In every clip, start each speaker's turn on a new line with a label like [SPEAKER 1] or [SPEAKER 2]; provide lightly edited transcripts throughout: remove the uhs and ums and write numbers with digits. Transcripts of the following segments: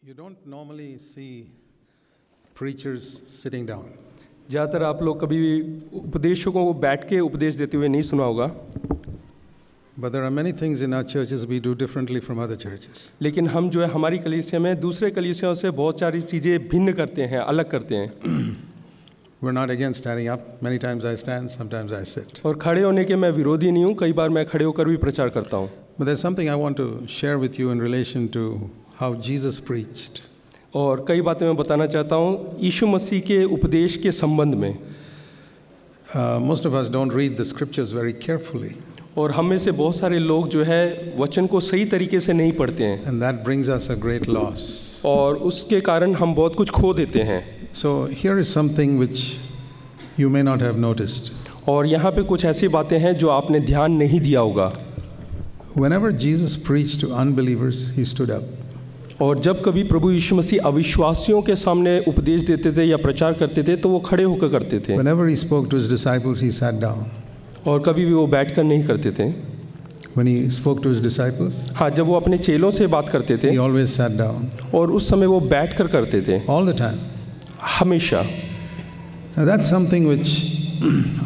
[SPEAKER 1] You don't normally see preachers sitting down.
[SPEAKER 2] ज़्यादातर आप लोग कभी भी उपदेशकों को बैठ के उपदेश देते हुए नहीं सुना होगा,
[SPEAKER 1] But there are many things in our churches we do differently from other churches.
[SPEAKER 2] लेकिन हम जो है हमारी कलीसिया में दूसरे कलीसियाओं से बहुत सारी चीज़ें भिन्न करते हैं, अलग करते हैं।
[SPEAKER 1] We're not against standing up. Many times I stand, sometimes I sit.
[SPEAKER 2] और खड़े होने के मैं विरोधी नहीं हूँ, कई बार मैं खड़े होकर भी प्रचार करता हूँ।
[SPEAKER 1] But there's something I want to share with you in relation to how Jesus preached.
[SPEAKER 2] और कई बातें मैं बताना चाहता हूँ यीशु मसीह के उपदेश के संबंध में।
[SPEAKER 1] Most of us don't read the scriptures very carefully,
[SPEAKER 2] और हम में से बहुत सारे लोग जो है वचन को सही तरीके से नहीं पढ़ते हैं,
[SPEAKER 1] and that brings us a great loss.
[SPEAKER 2] और उसके कारण हम बहुत कुछ खो देते हैं।
[SPEAKER 1] So here is something which you may not have noticed.
[SPEAKER 2] और यहाँ पे कुछ ऐसी बातें हैं जो आपने ध्यान नहीं दिया होगा।
[SPEAKER 1] Whenever Jesus preached to unbelievers, he stood up.
[SPEAKER 2] और जब कभी प्रभु यीशु मसीह अविश्वासियों के सामने उपदेश देते थे या प्रचार करते थे तो वो खड़े होकर करते थे।
[SPEAKER 1] Whenever he spoke to his disciples, he sat down.
[SPEAKER 2] और कभी भी वो बैठकर नहीं करते थे।
[SPEAKER 1] When he spoke to his disciples,
[SPEAKER 2] हाँ, जब वो अपने चेलों से बात करते थे
[SPEAKER 1] he always sat down.
[SPEAKER 2] और उस समय वो बैठकर करते थे,
[SPEAKER 1] All the time.
[SPEAKER 2] हमेशा।
[SPEAKER 1] Now that's something which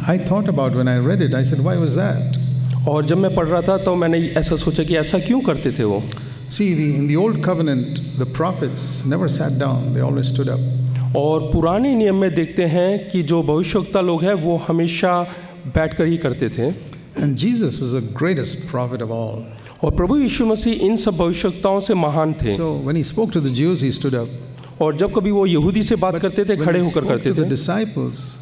[SPEAKER 1] I thought about when I read it. I said, why was that?
[SPEAKER 2] और जब मैं पढ़ रहा था तो मैंने ऐसा सोचा कि ऐसा क्यों करते थे वो।
[SPEAKER 1] See, in the old covenant, the prophets never sat down. They always stood up.
[SPEAKER 2] और पुराने नियम में देखते हैं कि जो भविष्यवक्ता लोग हैं वो हमेशा बैठकर ही करते थे।
[SPEAKER 1] And Jesus was the greatest prophet of all.
[SPEAKER 2] और प्रभु यीशु मसीह इन सब भविष्यवक्ताओं से महान थे।
[SPEAKER 1] So when he spoke to the Jews, he stood up.
[SPEAKER 2] और जब कभी वो यहूदी से बात करते थे
[SPEAKER 1] When
[SPEAKER 2] खड़े
[SPEAKER 1] he
[SPEAKER 2] होकर
[SPEAKER 1] spoke
[SPEAKER 2] करते
[SPEAKER 1] to the
[SPEAKER 2] थे।
[SPEAKER 1] disciples,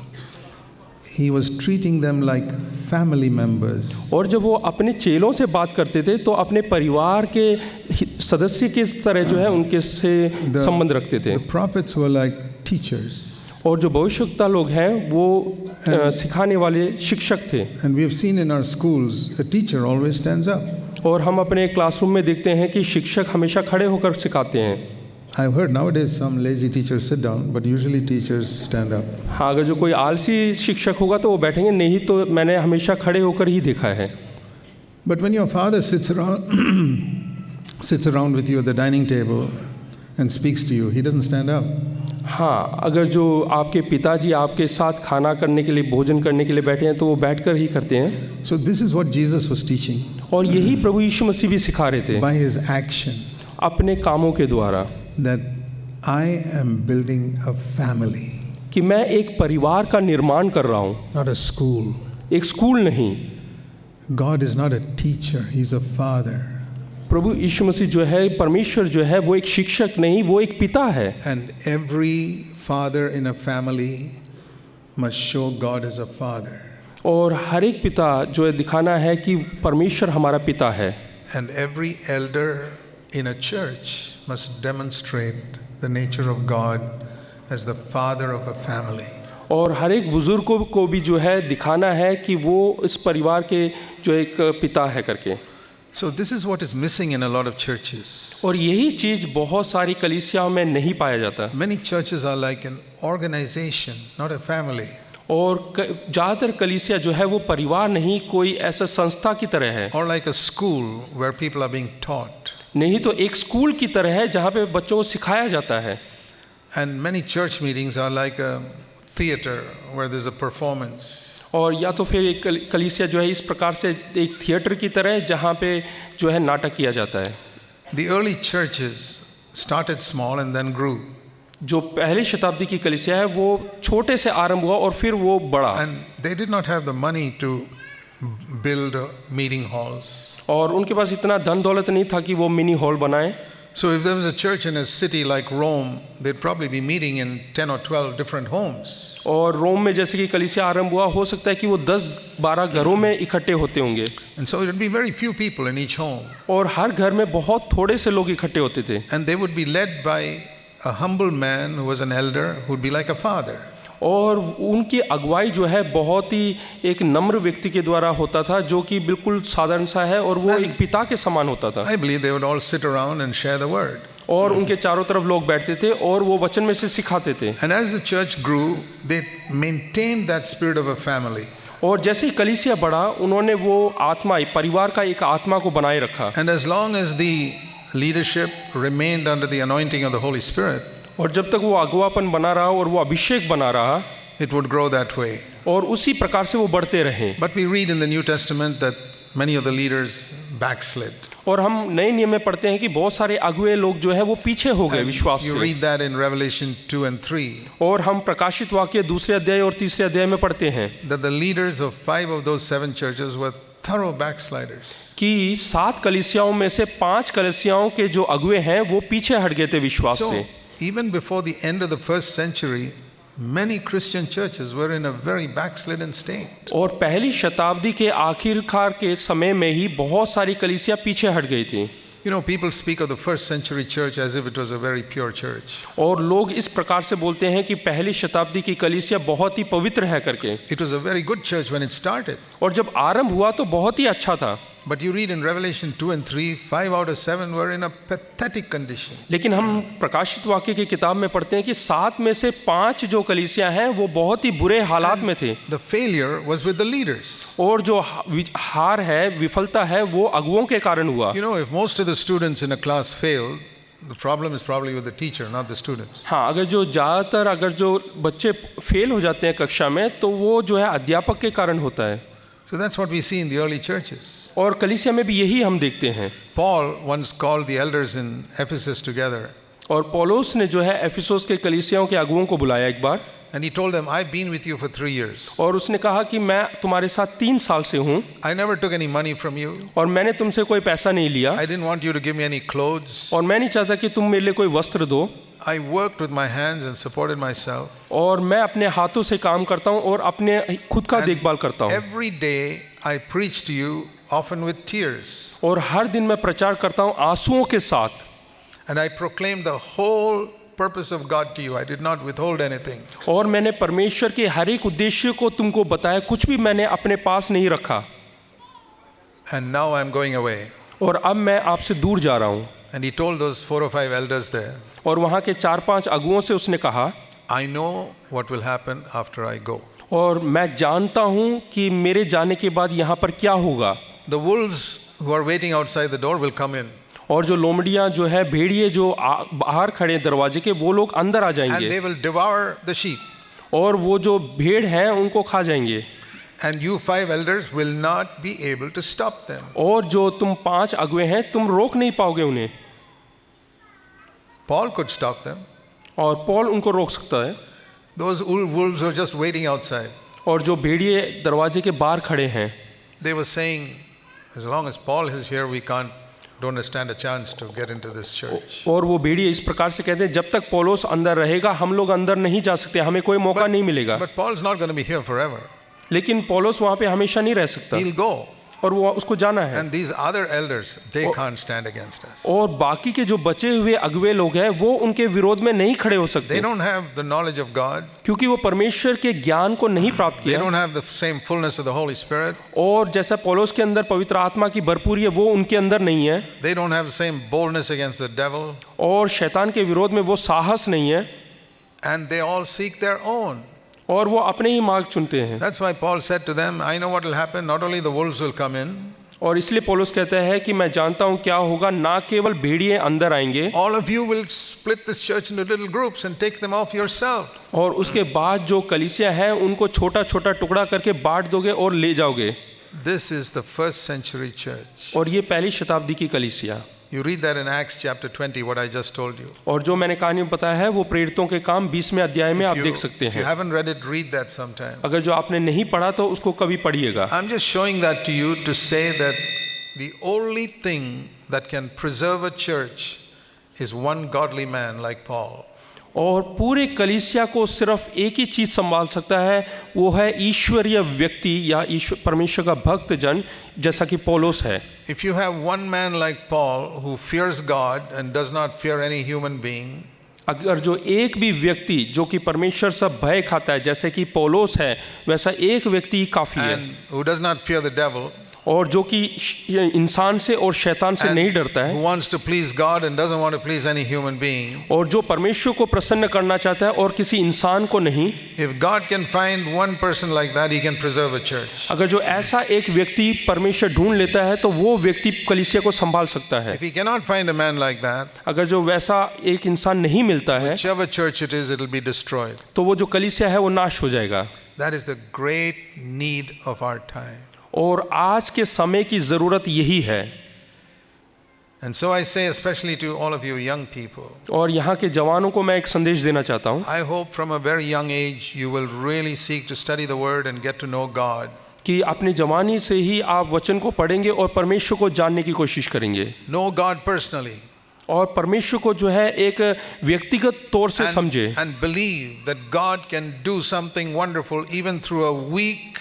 [SPEAKER 1] he was treating them like family members.
[SPEAKER 2] और जब वो अपने चेलों से बात करते थे तो अपने परिवार के सदस्य की तरह जो है उनके से संबंध रखते थे।
[SPEAKER 1] The prophets were like teachers.
[SPEAKER 2] और जो भविष्यवक्ता लोग हैं वो सिखाने वाले शिक्षक थे।
[SPEAKER 1] And we have seen in our schools, a teacher always stands up.
[SPEAKER 2] और हम अपने क्लासरूम में देखते हैं कि शिक्षक हमेशा खड़े होकर सिखाते हैं।
[SPEAKER 1] I've heard nowadays some lazy teachers sit down, but usually teachers stand up.
[SPEAKER 2] हाँ, अगर जो कोई आलसी शिक्षक होगा तो वो बैठेंगे, नहीं तो मैंने हमेशा खड़े होकर ही देखा है।
[SPEAKER 1] But when your father sits around with you at the dining table and speaks to you, he doesn't stand up.
[SPEAKER 2] हाँ, अगर जो आपके पिताजी आपके साथ खाना करने के लिए, भोजन करने के लिए बैठे हैं तो वो बैठकर ही करते हैं।
[SPEAKER 1] So this is what Jesus was teaching.
[SPEAKER 2] और यही प्रभु यीशु मसीह भी सिखा रहे थे
[SPEAKER 1] By his action,
[SPEAKER 2] अपने कामों के द्वारा,
[SPEAKER 1] that I am building a family,
[SPEAKER 2] कि मैं एक परिवार का निर्माण कर रहा हूँ,
[SPEAKER 1] not a school.
[SPEAKER 2] एक स्कूल नहीं।
[SPEAKER 1] God is not a teacher, he's a father.
[SPEAKER 2] प्रभु यीशु मसीह जो है, परमेश्वर जो है वो एक शिक्षक नहीं, वो एक पिता है।
[SPEAKER 1] And every father in a family must show God as a father.
[SPEAKER 2] और हर एक पिता जो है दिखाना है कि परमेश्वर हमारा पिता है।
[SPEAKER 1] And every elder in a church must demonstrate the nature of God as the father of a family.
[SPEAKER 2] और हर एक बुजुर्ग को भी जो है दिखाना है कि वो इस परिवार के जो एक पिता है करके।
[SPEAKER 1] So this is what is missing in a lot of churches.
[SPEAKER 2] और यही चीज़ बहुत सारी कलीसियाओं में नहीं पाया जाता।
[SPEAKER 1] Many churches are like an organization, not a family.
[SPEAKER 2] और ज़्यादातर कलीसिया जो है वो परिवार नहीं, कोई ऐसा संस्था की तरह है।
[SPEAKER 1] Or like a school where people are being taught.
[SPEAKER 2] नहीं तो एक स्कूल की तरह है जहाँ पे बच्चों को सिखाया जाता है।
[SPEAKER 1] And many church meetings are like a theater where there's a performance.
[SPEAKER 2] और या तो फिर एक कलीसिया जो है इस प्रकार से एक थिएटर की तरह है जहाँ पे जो है नाटक किया जाता है।
[SPEAKER 1] The early churches started small and then grew.
[SPEAKER 2] जो पहली शताब्दी की कलीसिया है वो छोटे से आरंभ हुआ और फिर वो बढ़ा।
[SPEAKER 1] And they did not have the money to build meeting halls.
[SPEAKER 2] और उनके पास इतना धन दौलत नहीं था कि वो मिनी हॉल बनाए।
[SPEAKER 1] So if there was a church in a city like Rome, they'd probably be meeting in 10 or 12 different homes.
[SPEAKER 2] और रोम में जैसे कि कलीसिया आरंभ हुआ, हो सकता है कि वो 10-12 घरों में इकट्ठे होते होंगे।
[SPEAKER 1] And so it would be very few people in each home.
[SPEAKER 2] और हर घर में बहुत थोड़े से लोग इकट्ठे होते थे।
[SPEAKER 1] And they would be led by a humble man who was an elder, who would be like a father.
[SPEAKER 2] और उनकी अगुवाई जो है बहुत ही एक नम्र व्यक्ति के द्वारा होता था जो कि बिल्कुल साधारण सा है और वो एक पिता के समान होता था।
[SPEAKER 1] I believe they would all sit around and share the word.
[SPEAKER 2] और उनके चारों तरफ लोग बैठते थे और वो वचन में से सिखाते थे।
[SPEAKER 1] And as the church grew, they maintained that spirit of a family.
[SPEAKER 2] और जैसे ही कलीसिया बढ़ा, उन्होंने वो आत्मा, परिवार का एक आत्मा को बनाए रखा।
[SPEAKER 1] And as long as the leadership remained under the anointing of the Holy Spirit,
[SPEAKER 2] और जब तक वो अगुवापन बना रहा और वो अभिषेक बना रहा,
[SPEAKER 1] it would grow that way.
[SPEAKER 2] और उसी प्रकार से वो बढ़ते रहे।
[SPEAKER 1] But we read in the New Testament that many of the leaders backslid.
[SPEAKER 2] और हम नए नियम में पढ़ते हैं कि बहुत सारे अगुए लोग जो है वो पीछे हो गए विश्वास
[SPEAKER 1] You
[SPEAKER 2] से।
[SPEAKER 1] read that in Revelation 2 and 3,
[SPEAKER 2] और हम प्रकाशित वाक्य 2 अध्याय और 3 अध्याय में पढ़ते हैं
[SPEAKER 1] that the leaders of 5 of those 7 churches were thorough backsliders.
[SPEAKER 2] कि 7 कलीसियाओं में से 5 कलीसियाओं के जो अगुए हैं वो पीछे हट गए थे विश्वास
[SPEAKER 1] So,
[SPEAKER 2] से।
[SPEAKER 1] even before the end of the first century, many Christian churches were in a very backslidden state.
[SPEAKER 2] और पहली शताब्दी के आखिरकार के समय में ही बहुत सारी कलीसिया पीछे हट गई थी।
[SPEAKER 1] You know, people speak of the first century church as if it was a very pure church.
[SPEAKER 2] और लोग इस प्रकार से बोलते हैं कि पहली शताब्दी की कलीसिया बहुत ही पवित्र है करके।
[SPEAKER 1] It was a very good church when it started.
[SPEAKER 2] और जब आरंभ हुआ तो बहुत ही अच्छा था।
[SPEAKER 1] But you read in Revelation 2 and 3, 5 out of 7 were in a pathetic condition.
[SPEAKER 2] लेकिन हम प्रकाशित वाक्य की किताब में पढ़ते हैं कि 7 में से 5 जो कलीसिया हैं वो बहुत ही बुरे हालात में थे।
[SPEAKER 1] The failure was with the leaders.
[SPEAKER 2] और जो हार है, विफलता है, वो अगुओं के कारण हुआ।
[SPEAKER 1] You know, if most of the students in a class failed, the problem is probably with the teacher, not the students.
[SPEAKER 2] हाँ, अगर जो बच्चे फेल हो जाते हैं कक्षा में तो वो जो है अध्यापक के कारण होता है।
[SPEAKER 1] So that's what we see in the early churches.
[SPEAKER 2] और कलीसिया में भी यही हम देखते हैं।
[SPEAKER 1] Paul once called the elders in Ephesus together.
[SPEAKER 2] और पौलुस ने जो है एफिसुस के कलीसियाओं के अगुओं को बुलाया एक बार।
[SPEAKER 1] And he told them, I've been with you for 3 years.
[SPEAKER 2] और उसने कहा कि मैं तुम्हारे साथ 3 साल से हूँ
[SPEAKER 1] I never took any money from you.
[SPEAKER 2] और मैंने तुमसे कोई पैसा नहीं लिया
[SPEAKER 1] I didn't want you to give me any clothes.
[SPEAKER 2] और मैं नहीं चाहता कि तुम मेरे लिए कोई वस्त्र दो।
[SPEAKER 1] I worked with my hands and supported myself.
[SPEAKER 2] और मैं अपने हाथों से काम करता हूँ और अपने खुद का देखभाल करता हूँ।
[SPEAKER 1] Every day I preach to you, often with tears.
[SPEAKER 2] और हर दिन मैं प्रचार करता हूँ आंसुओं के साथ।
[SPEAKER 1] And I proclaimed the whole purpose of God to you. I did not withhold anything.
[SPEAKER 2] और मैंने परमेश्वर के हर एक उद्देश्य को तुमको बताया, कुछ भी मैंने अपने पास नहीं रखा।
[SPEAKER 1] And now I'm going away.
[SPEAKER 2] और अब मैं आपसे दूर जा रहा हूँ।
[SPEAKER 1] And he told those 4 or 5 elders there,
[SPEAKER 2] और वहाँ के 4-5 अगुओं से उसने कहा,
[SPEAKER 1] I know what will happen after I go.
[SPEAKER 2] और मैं जानता हूँ कि मेरे जाने के बाद यहाँ पर क्या होगा।
[SPEAKER 1] The wolves who are waiting outside the door will come in.
[SPEAKER 2] और जो लोमड़ियाँ जो है, भेड़िए जो बाहर खड़े दरवाजे के, वो लोग अंदर आ
[SPEAKER 1] And
[SPEAKER 2] जाएंगे
[SPEAKER 1] they will devour the sheep.
[SPEAKER 2] और वो जो भेड़ हैं उनको खा जाएंगे।
[SPEAKER 1] And you 5 elders will not be able to stop them.
[SPEAKER 2] और जो तुम 5 अगुए हैं तुम रोक नहीं पाओगे उन्हें।
[SPEAKER 1] Paul could stop them.
[SPEAKER 2] और पौल उनको रोक सकता है।
[SPEAKER 1] Those wolves were just waiting outside.
[SPEAKER 2] और जो भेड़िए दरवाजे के बाहर खड़े हैं,
[SPEAKER 1] They were saying, as long as Paul is here, we don't stand a chance to get into this church.
[SPEAKER 2] और वो भेड़िए इस प्रकार से कहते हैं, जब तक पौलुस अंदर रहेगा हम लोग अंदर नहीं जा सकते, हमें कोई मौका नहीं मिलेगा।
[SPEAKER 1] But Paul's not going to be here forever.
[SPEAKER 2] लेकिन पौलुस वहाँ पे हमेशा नहीं रह सकता
[SPEAKER 1] He'll go.
[SPEAKER 2] और वो उसको जाना है।
[SPEAKER 1] And these other elders, they can't stand against us.
[SPEAKER 2] और बाकी के जो बचे हुए अगुए लोग हैं वो उनके विरोध में नहीं खड़े हो
[SPEAKER 1] They
[SPEAKER 2] सकते,
[SPEAKER 1] don't have the knowledge of God.
[SPEAKER 2] क्योंकि वो परमेश्वर के ज्ञान को नहीं प्राप्त
[SPEAKER 1] They
[SPEAKER 2] किया।
[SPEAKER 1] don't have the same fullness of the Holy Spirit.
[SPEAKER 2] और जैसा पौलुस के अंदर पवित्र आत्मा की भरपूरी है वो उनके अंदर नहीं है।
[SPEAKER 1] They don't have the same boldness against the devil.
[SPEAKER 2] और शैतान के विरोध में वो साहस नहीं है।
[SPEAKER 1] And they all seek their own.
[SPEAKER 2] और वो अपने ही मार्ग चुनते हैं।
[SPEAKER 1] That's why Paul said to them, I know what will happen. Not only the wolves will come in.
[SPEAKER 2] और इसलिए पौलुस कहता है कि मैं जानता हूँ क्या होगा, ना केवल भेड़िए अंदर आएंगे,
[SPEAKER 1] All of you will split this church into little groups and take them off yourself.
[SPEAKER 2] और उसके बाद जो कलीसिया है उनको छोटा छोटा टुकड़ा करके बांट दोगे और ले जाओगे।
[SPEAKER 1] This is the first century church.
[SPEAKER 2] और ये पहली शताब्दी की कलीसिया।
[SPEAKER 1] You read that in Acts chapter 20, what I just told you.
[SPEAKER 2] और जो मैंने कहानी में बताया है वो प्रेरितों के काम 20वें अध्याय में आप
[SPEAKER 1] If
[SPEAKER 2] देख सकते
[SPEAKER 1] you
[SPEAKER 2] हैं।
[SPEAKER 1] haven't read it, read that sometime.
[SPEAKER 2] अगर जो आपने नहीं पढ़ा तो उसको कभी पढ़िएगा।
[SPEAKER 1] I'm just showing that to you to say that the only thing that can preserve a church is one godly man like Paul.
[SPEAKER 2] और पूरे कलीसिया को सिर्फ एक ही चीज़ संभाल सकता है, वो है ईश्वरीय व्यक्ति या ईश्वर परमेश्वर का भक्त जन जैसा कि पौलुस है।
[SPEAKER 1] If you have one man like Paul who fears God and does not fear any human being,
[SPEAKER 2] अगर जो एक भी व्यक्ति जो कि परमेश्वर से भय खाता है जैसे कि पौलुस है, वैसा एक व्यक्ति ही काफ़ी है।
[SPEAKER 1] and who does not fear the devil,
[SPEAKER 2] और जो कि इंसान से और शैतान से नहीं डरता
[SPEAKER 1] who
[SPEAKER 2] है,
[SPEAKER 1] wants to please God and doesn't want to please any human being.
[SPEAKER 2] और जो परमेश्वर को प्रसन्न करना चाहता है और किसी इंसान को नहीं।
[SPEAKER 1] If God can find one person like that, He can preserve a church.
[SPEAKER 2] अगर जो ऐसा एक व्यक्ति परमेश्वर ढूंढ लेता है तो वो व्यक्ति कलीसिया को संभाल सकता है।
[SPEAKER 1] If He cannot find a man like that,
[SPEAKER 2] अगर जो वैसा एक इंसान नहीं मिलता है
[SPEAKER 1] whichever church it is, it will be destroyed.
[SPEAKER 2] तो वो जो कलीसिया है वो नाश हो जाएगा।
[SPEAKER 1] That is the great need of our time.
[SPEAKER 2] और आज के समय की ज़रूरत यही है।
[SPEAKER 1] And so I say, especially to all of you young people,
[SPEAKER 2] और यहाँ के जवानों को मैं एक संदेश देना चाहता हूँ
[SPEAKER 1] I hope from a very young age you will really seek to study the Word and get to know God.
[SPEAKER 2] कि अपनी जवानी से ही आप वचन को पढ़ेंगे और परमेश्वर को जानने की कोशिश करेंगे,
[SPEAKER 1] Know God personally.
[SPEAKER 2] और परमेश्वर को जो है एक व्यक्तिगत तौर से समझे,
[SPEAKER 1] And believe that God can do something wonderful even through a weak,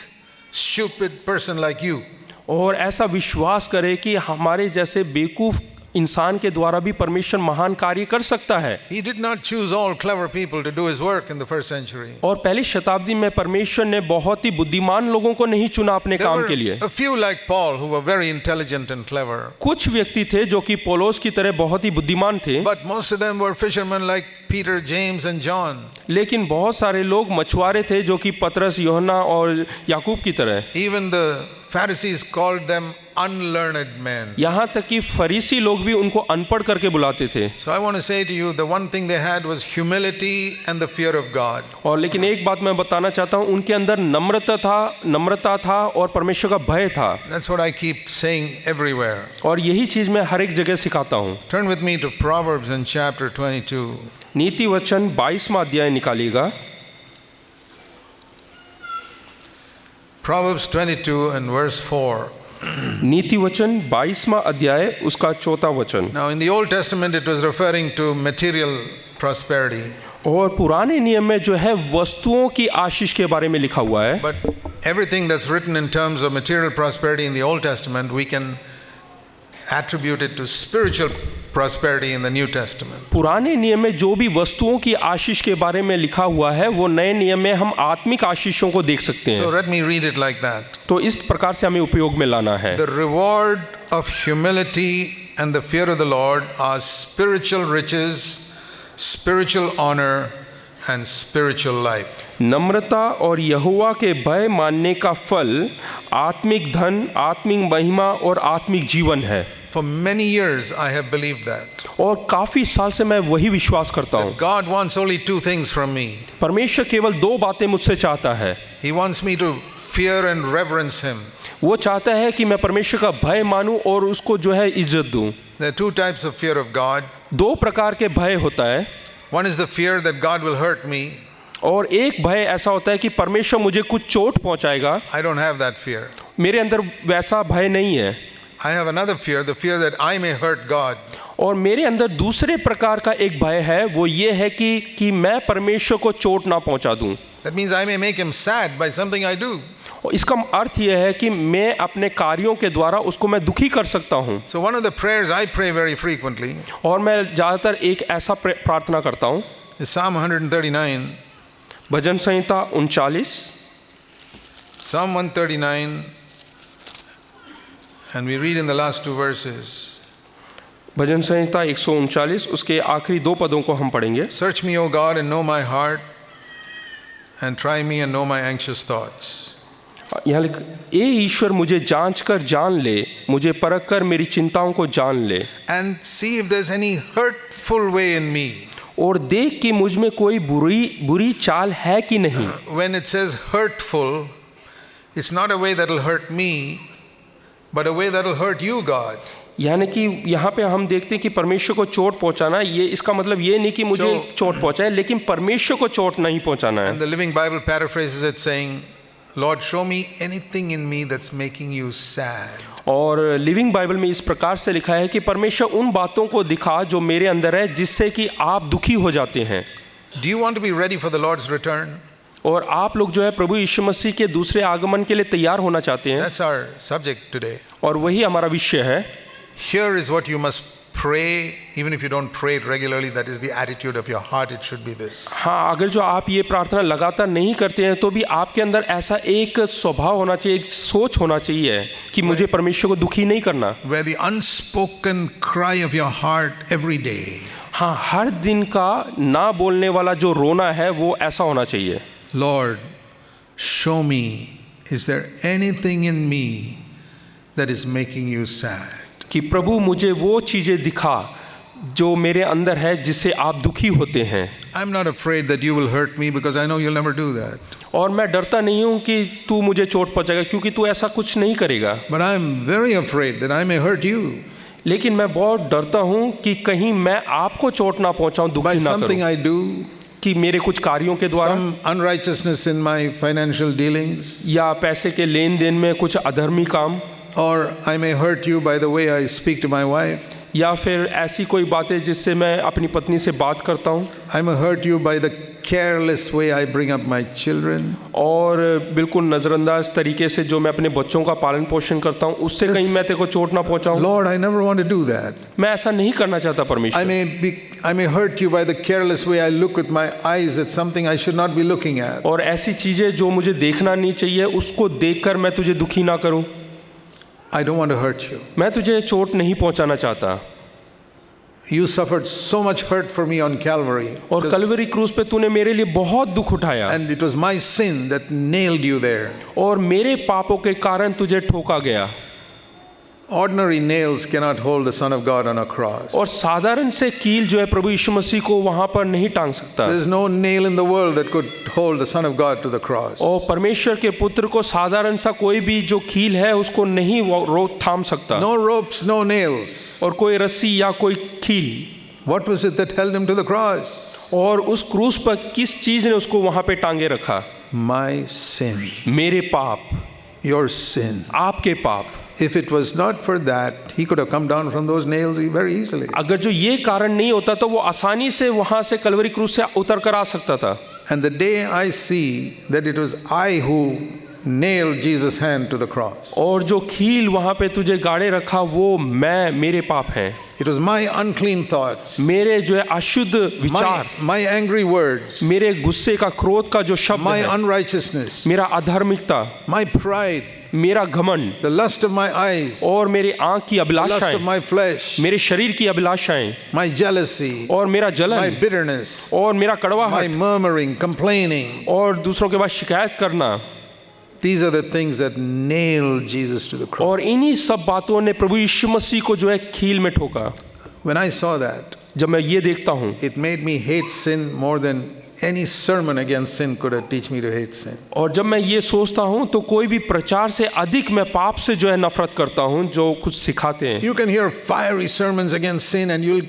[SPEAKER 1] stupid person like you.
[SPEAKER 2] और ऐसा विश्वास करे कि हमारे जैसे बेवकूफ़ इंसान के द्वारा भी परमेश्वर महान कार्य कर सकता है।
[SPEAKER 1] He did not choose all clever people to do His work in the first century.
[SPEAKER 2] और पहली शताब्दी में परमेश्वर ने बहुत ही बुद्धिमान लोगों को नहीं चुना अपने
[SPEAKER 1] There
[SPEAKER 2] काम
[SPEAKER 1] were
[SPEAKER 2] के लिए।
[SPEAKER 1] a few like Paul who were very intelligent and clever.
[SPEAKER 2] कुछ व्यक्ति थे जो कि पौलुस की तरह बहुत ही बुद्धिमान थे,
[SPEAKER 1] But most of them were fishermen like Peter, James and John.
[SPEAKER 2] लेकिन बहुत सारे लोग मछुआरे थे जो कि पतरस, यूहन्ना और याकूब की तरह।
[SPEAKER 1] Even the Pharisees called them unlearned men.
[SPEAKER 2] यहाँ तक कि फरीसी लोग भी उनको अनपढ़ करके बुलाते थे।
[SPEAKER 1] So I want to say to you, the one thing they had was humility and the fear of God.
[SPEAKER 2] और लेकिन एक बात मैं बताना चाहता हूँ, उनके अंदर नम्रता था और परमेश्वर का भय था।
[SPEAKER 1] That's what I keep saying everywhere.
[SPEAKER 2] और यही चीज़ मैं हर एक जगह सिखाता हूँ।
[SPEAKER 1] Turn with me to Proverbs in chapter 22.
[SPEAKER 2] नीति वचन 22वां अध्याय निकालिएगा।
[SPEAKER 1] Proverbs 22 and verse 4.
[SPEAKER 2] नीति वचन 22वां अध्याय उसका 4वां वचन।
[SPEAKER 1] Now in the Old Testament it was referring to material prosperity.
[SPEAKER 2] और पुराने नियम में जो है वस्तुओं की आशीष के बारे में लिखा हुआ है,
[SPEAKER 1] But everything that's written in terms of material prosperity in the Old Testament, we can attribute it to spiritual prosperity in the New Testament.
[SPEAKER 2] पुराने नियम में जो भी वस्तुओं की आशीष के बारे में लिखा हुआ है वो नए नियम में हम आत्मिक आशीषों को देख सकते
[SPEAKER 1] So
[SPEAKER 2] हैं।
[SPEAKER 1] let me read it like that.
[SPEAKER 2] तो इस प्रकार से हमें उपयोग में लाना है।
[SPEAKER 1] The reward of humility and the fear of the Lord are spiritual riches, spiritual honor and spiritual life.
[SPEAKER 2] नम्रता और यहोवा के भय मानने का फल आत्मिक धन, आत्मिक महिमा और आत्मिक जीवन है।
[SPEAKER 1] For many years I have believed that.
[SPEAKER 2] और काफ़ी साल से मैं वही विश्वास करता हूँ।
[SPEAKER 1] God wants only two things from me.
[SPEAKER 2] परमेश्वर केवल दो बातें मुझसे चाहता है।
[SPEAKER 1] He wants me to fear and reverence Him.
[SPEAKER 2] वो चाहता है कि मैं परमेश्वर का भय मानूं और उसको जो है इज्जत दूं।
[SPEAKER 1] There are two types of fear of God.
[SPEAKER 2] दो प्रकार के भय होता है।
[SPEAKER 1] One is the fear that God will hurt me.
[SPEAKER 2] और एक भय ऐसा होता है कि परमेश्वर मुझे कुछ चोट पहुंचाएगा।
[SPEAKER 1] I don't have that fear.
[SPEAKER 2] मेरे अंदर वैसा भय नहीं है।
[SPEAKER 1] I have another fear, the fear that I may hurt God.
[SPEAKER 2] और मेरे अंदर दूसरे प्रकार का एक भय है, वो ये है कि मैं परमेश्वर को चोट ना पहुंचा दूं।
[SPEAKER 1] That means I may make Him sad by something I do.
[SPEAKER 2] और इसका अर्थ यह है कि मैं अपने कार्यों के द्वारा उसको मैं दुखी कर सकता हूं।
[SPEAKER 1] So one of the prayers I pray very frequently
[SPEAKER 2] और मैं ज़्यादातर एक ऐसा प्रार्थना करता हूं,
[SPEAKER 1] is Psalm 139.
[SPEAKER 2] Bhajan Samhita 39।
[SPEAKER 1] Psalm 139, and we read in the last two verses.
[SPEAKER 2] भजन संहिता 139 उसके आखिरी दो पदों को हम पढ़ेंगे।
[SPEAKER 1] Search me, O God, and know my heart, and try me and know my anxious thoughts.
[SPEAKER 2] यहाँ लिख, ए ईश्वर मुझे जांच कर जान ले, मुझे परख कर मेरी चिंताओं को जान ले,
[SPEAKER 1] And see if there's any hurtful way in me.
[SPEAKER 2] और देख कि मुझ में कोई बुरी चाल है कि नहीं।
[SPEAKER 1] When it says hurtful, it's not a way that'll hurt me, but a way that'll hurt you, God.
[SPEAKER 2] यानी कि यहाँ पे हम देखते हैं कि परमेश्वर को चोट पहुँचाना, ये इसका मतलब ये नहीं कि मुझे चोट पहुँचाए, लेकिन परमेश्वर को चोट नहीं पहुँचाना है।
[SPEAKER 1] And the Living Bible paraphrases it saying, Lord, show me anything in me that's making you sad.
[SPEAKER 2] और लिविंग बाइबल में इस प्रकार से लिखा है कि परमेश्वर उन बातों को दिखा जो मेरे अंदर है जिससे कि आप दुखी हो जाते हैं।
[SPEAKER 1] Do you want to be ready for the Lord's return?
[SPEAKER 2] और आप लोग जो है प्रभु यीशु मसीह के दूसरे आगमन के लिए तैयार होना चाहते हैं।
[SPEAKER 1] That's our subject today.
[SPEAKER 2] और वही हमारा विषय है।
[SPEAKER 1] Here is what you must pray, even if you don't pray it regularly, that is the attitude of your heart, it should be this.
[SPEAKER 2] हाँ, अगर जो आप ये प्रार्थना लगातार नहीं करते हैं तो भी आपके अंदर ऐसा एक स्वभाव होना चाहिए, एक सोच होना चाहिए कि मुझे परमेश्वर को दुखी नहीं करना।
[SPEAKER 1] Where the unspoken cry of your heart every day,
[SPEAKER 2] हाँ, हर दिन का ना बोलने वाला जो रोना है वो ऐसा होना चाहिए।
[SPEAKER 1] Lord, show me, is there anything in me that is making you sad?
[SPEAKER 2] कि प्रभु मुझे वो चीज़ें दिखा जो मेरे अंदर है जिससे आप दुखी होते हैं।
[SPEAKER 1] I'm not afraid that you will hurt me because I know you'll never do that.
[SPEAKER 2] और मैं डरता नहीं हूँ कि तू मुझे चोट पहुँचाएगा क्योंकि तू ऐसा कुछ नहीं करेगा।
[SPEAKER 1] But I'm very afraid that I may hurt you
[SPEAKER 2] लेकिन मैं बहुत डरता हूँ कि कहीं मैं आपको चोट ना पहुँचाऊँ,
[SPEAKER 1] by
[SPEAKER 2] दुखी ना
[SPEAKER 1] something
[SPEAKER 2] करूँ,
[SPEAKER 1] I do,
[SPEAKER 2] कि मेरे कुछ कार्यों के द्वारा
[SPEAKER 1] some unrighteousness in my financial dealings,
[SPEAKER 2] या पैसे के लेन देन में कुछ अधर्मी काम,
[SPEAKER 1] or I may hurt you by the way I speak to my wife.
[SPEAKER 2] या फिर ऐसी कोई बातें जिससे मैं अपनी पत्नी से बात करता हूँ,
[SPEAKER 1] I may hurt you by the careless way I bring up my children.
[SPEAKER 2] और बिल्कुल नज़रअंदाज तरीके से जो मैं अपने बच्चों का पालन पोषण करता हूँ, उससे कहीं मैं तेरे को चोट ना पहुँचाऊँ।
[SPEAKER 1] Lord, I never want to do that.
[SPEAKER 2] मैं ऐसा नहीं करना चाहता
[SPEAKER 1] I
[SPEAKER 2] परमेश्वर।
[SPEAKER 1] may hurt you by the careless way I look with my eyes at something I should not be looking at.
[SPEAKER 2] और ऐसी चीज़ें जो मुझे देखना नहीं चाहिए उसको देखकर मैं तुझे दुखी ना करूं।
[SPEAKER 1] I don't want to hurt you.
[SPEAKER 2] मैं तुझे चोट नहीं पहुंचाना चाहता।
[SPEAKER 1] You suffered so much hurt for me on Calvary.
[SPEAKER 2] और कलवरी क्रूस पे तूने मेरे लिए बहुत दुख उठाया
[SPEAKER 1] And it was my sin that nailed you there.
[SPEAKER 2] और मेरे पापों के कारण तुझे ठोका गया।
[SPEAKER 1] Ordinary nails cannot hold the Son of God on a cross.
[SPEAKER 2] और साधारण से कील जो है प्रभु यीशु मसीह को वहां पर नहीं टांग सकता।
[SPEAKER 1] There is no nail in the world that could hold the Son of God to the cross.
[SPEAKER 2] और परमेश्वर के पुत्र को साधारण सा कोई भी जो कील है उसको नहीं रोक थाम सकता।
[SPEAKER 1] No ropes, no nails.
[SPEAKER 2] और कोई रस्सी या कोई कील।
[SPEAKER 1] What was it that held him to the cross?
[SPEAKER 2] और उस क्रूस पर किस चीज ने उसको वहां पे टांगे रखा?
[SPEAKER 1] My sin.
[SPEAKER 2] मेरे पाप,
[SPEAKER 1] Your sin.
[SPEAKER 2] आपके पाप।
[SPEAKER 1] If it was not for that, he could have come down from those nails very easily.
[SPEAKER 2] अगर जो ये कारण नहीं होता तो वो आसानी से वहां से कलवरी क्रूस से उतर कर आ सकता था।
[SPEAKER 1] And the day I see that it was I who nailed Jesus' hand to the cross.
[SPEAKER 2] और जो कील वहां पे तुझे गाड़े रखा वो मेरे पाप हैं।
[SPEAKER 1] It was my unclean thoughts,
[SPEAKER 2] मेरे जो है अशुद्ध विचार,
[SPEAKER 1] my angry words,
[SPEAKER 2] मेरे गुस्से का क्रोध का जो शब्द
[SPEAKER 1] my
[SPEAKER 2] है,
[SPEAKER 1] unrighteousness,
[SPEAKER 2] मेरा अधार्मिकता,
[SPEAKER 1] my pride,
[SPEAKER 2] मेरा घमंड,
[SPEAKER 1] the lust of my eyes,
[SPEAKER 2] और मेरे आंख की
[SPEAKER 1] the lust of
[SPEAKER 2] अभिलाषाएं,
[SPEAKER 1] my flesh,
[SPEAKER 2] मेरे शरीर की अभिलाषाएं,
[SPEAKER 1] my jealousy,
[SPEAKER 2] और मेरा
[SPEAKER 1] my
[SPEAKER 2] जलन,
[SPEAKER 1] bitterness,
[SPEAKER 2] और मेरा
[SPEAKER 1] my
[SPEAKER 2] कड़वाहट,
[SPEAKER 1] murmuring, complaining.
[SPEAKER 2] और दूसरों के बाद शिकायत करना।
[SPEAKER 1] These are the things that nailed Jesus to the cross.
[SPEAKER 2] और इन्हीं सब बातों ने प्रभु यीशु मसीह को जो है कील में ठोका।
[SPEAKER 1] When I saw that,
[SPEAKER 2] जब मैं ये देखता हूँ
[SPEAKER 1] it made me hate sin more than any sermon against sin could have teach me to hate sin.
[SPEAKER 2] और जब मैं ये सोचता हूँ तो कोई भी प्रचार से अधिक मैं पाप से जो है नफरत करता हूँ जो कुछ सिखाते हैं।
[SPEAKER 1] You can hear fiery sermons against sin and you'll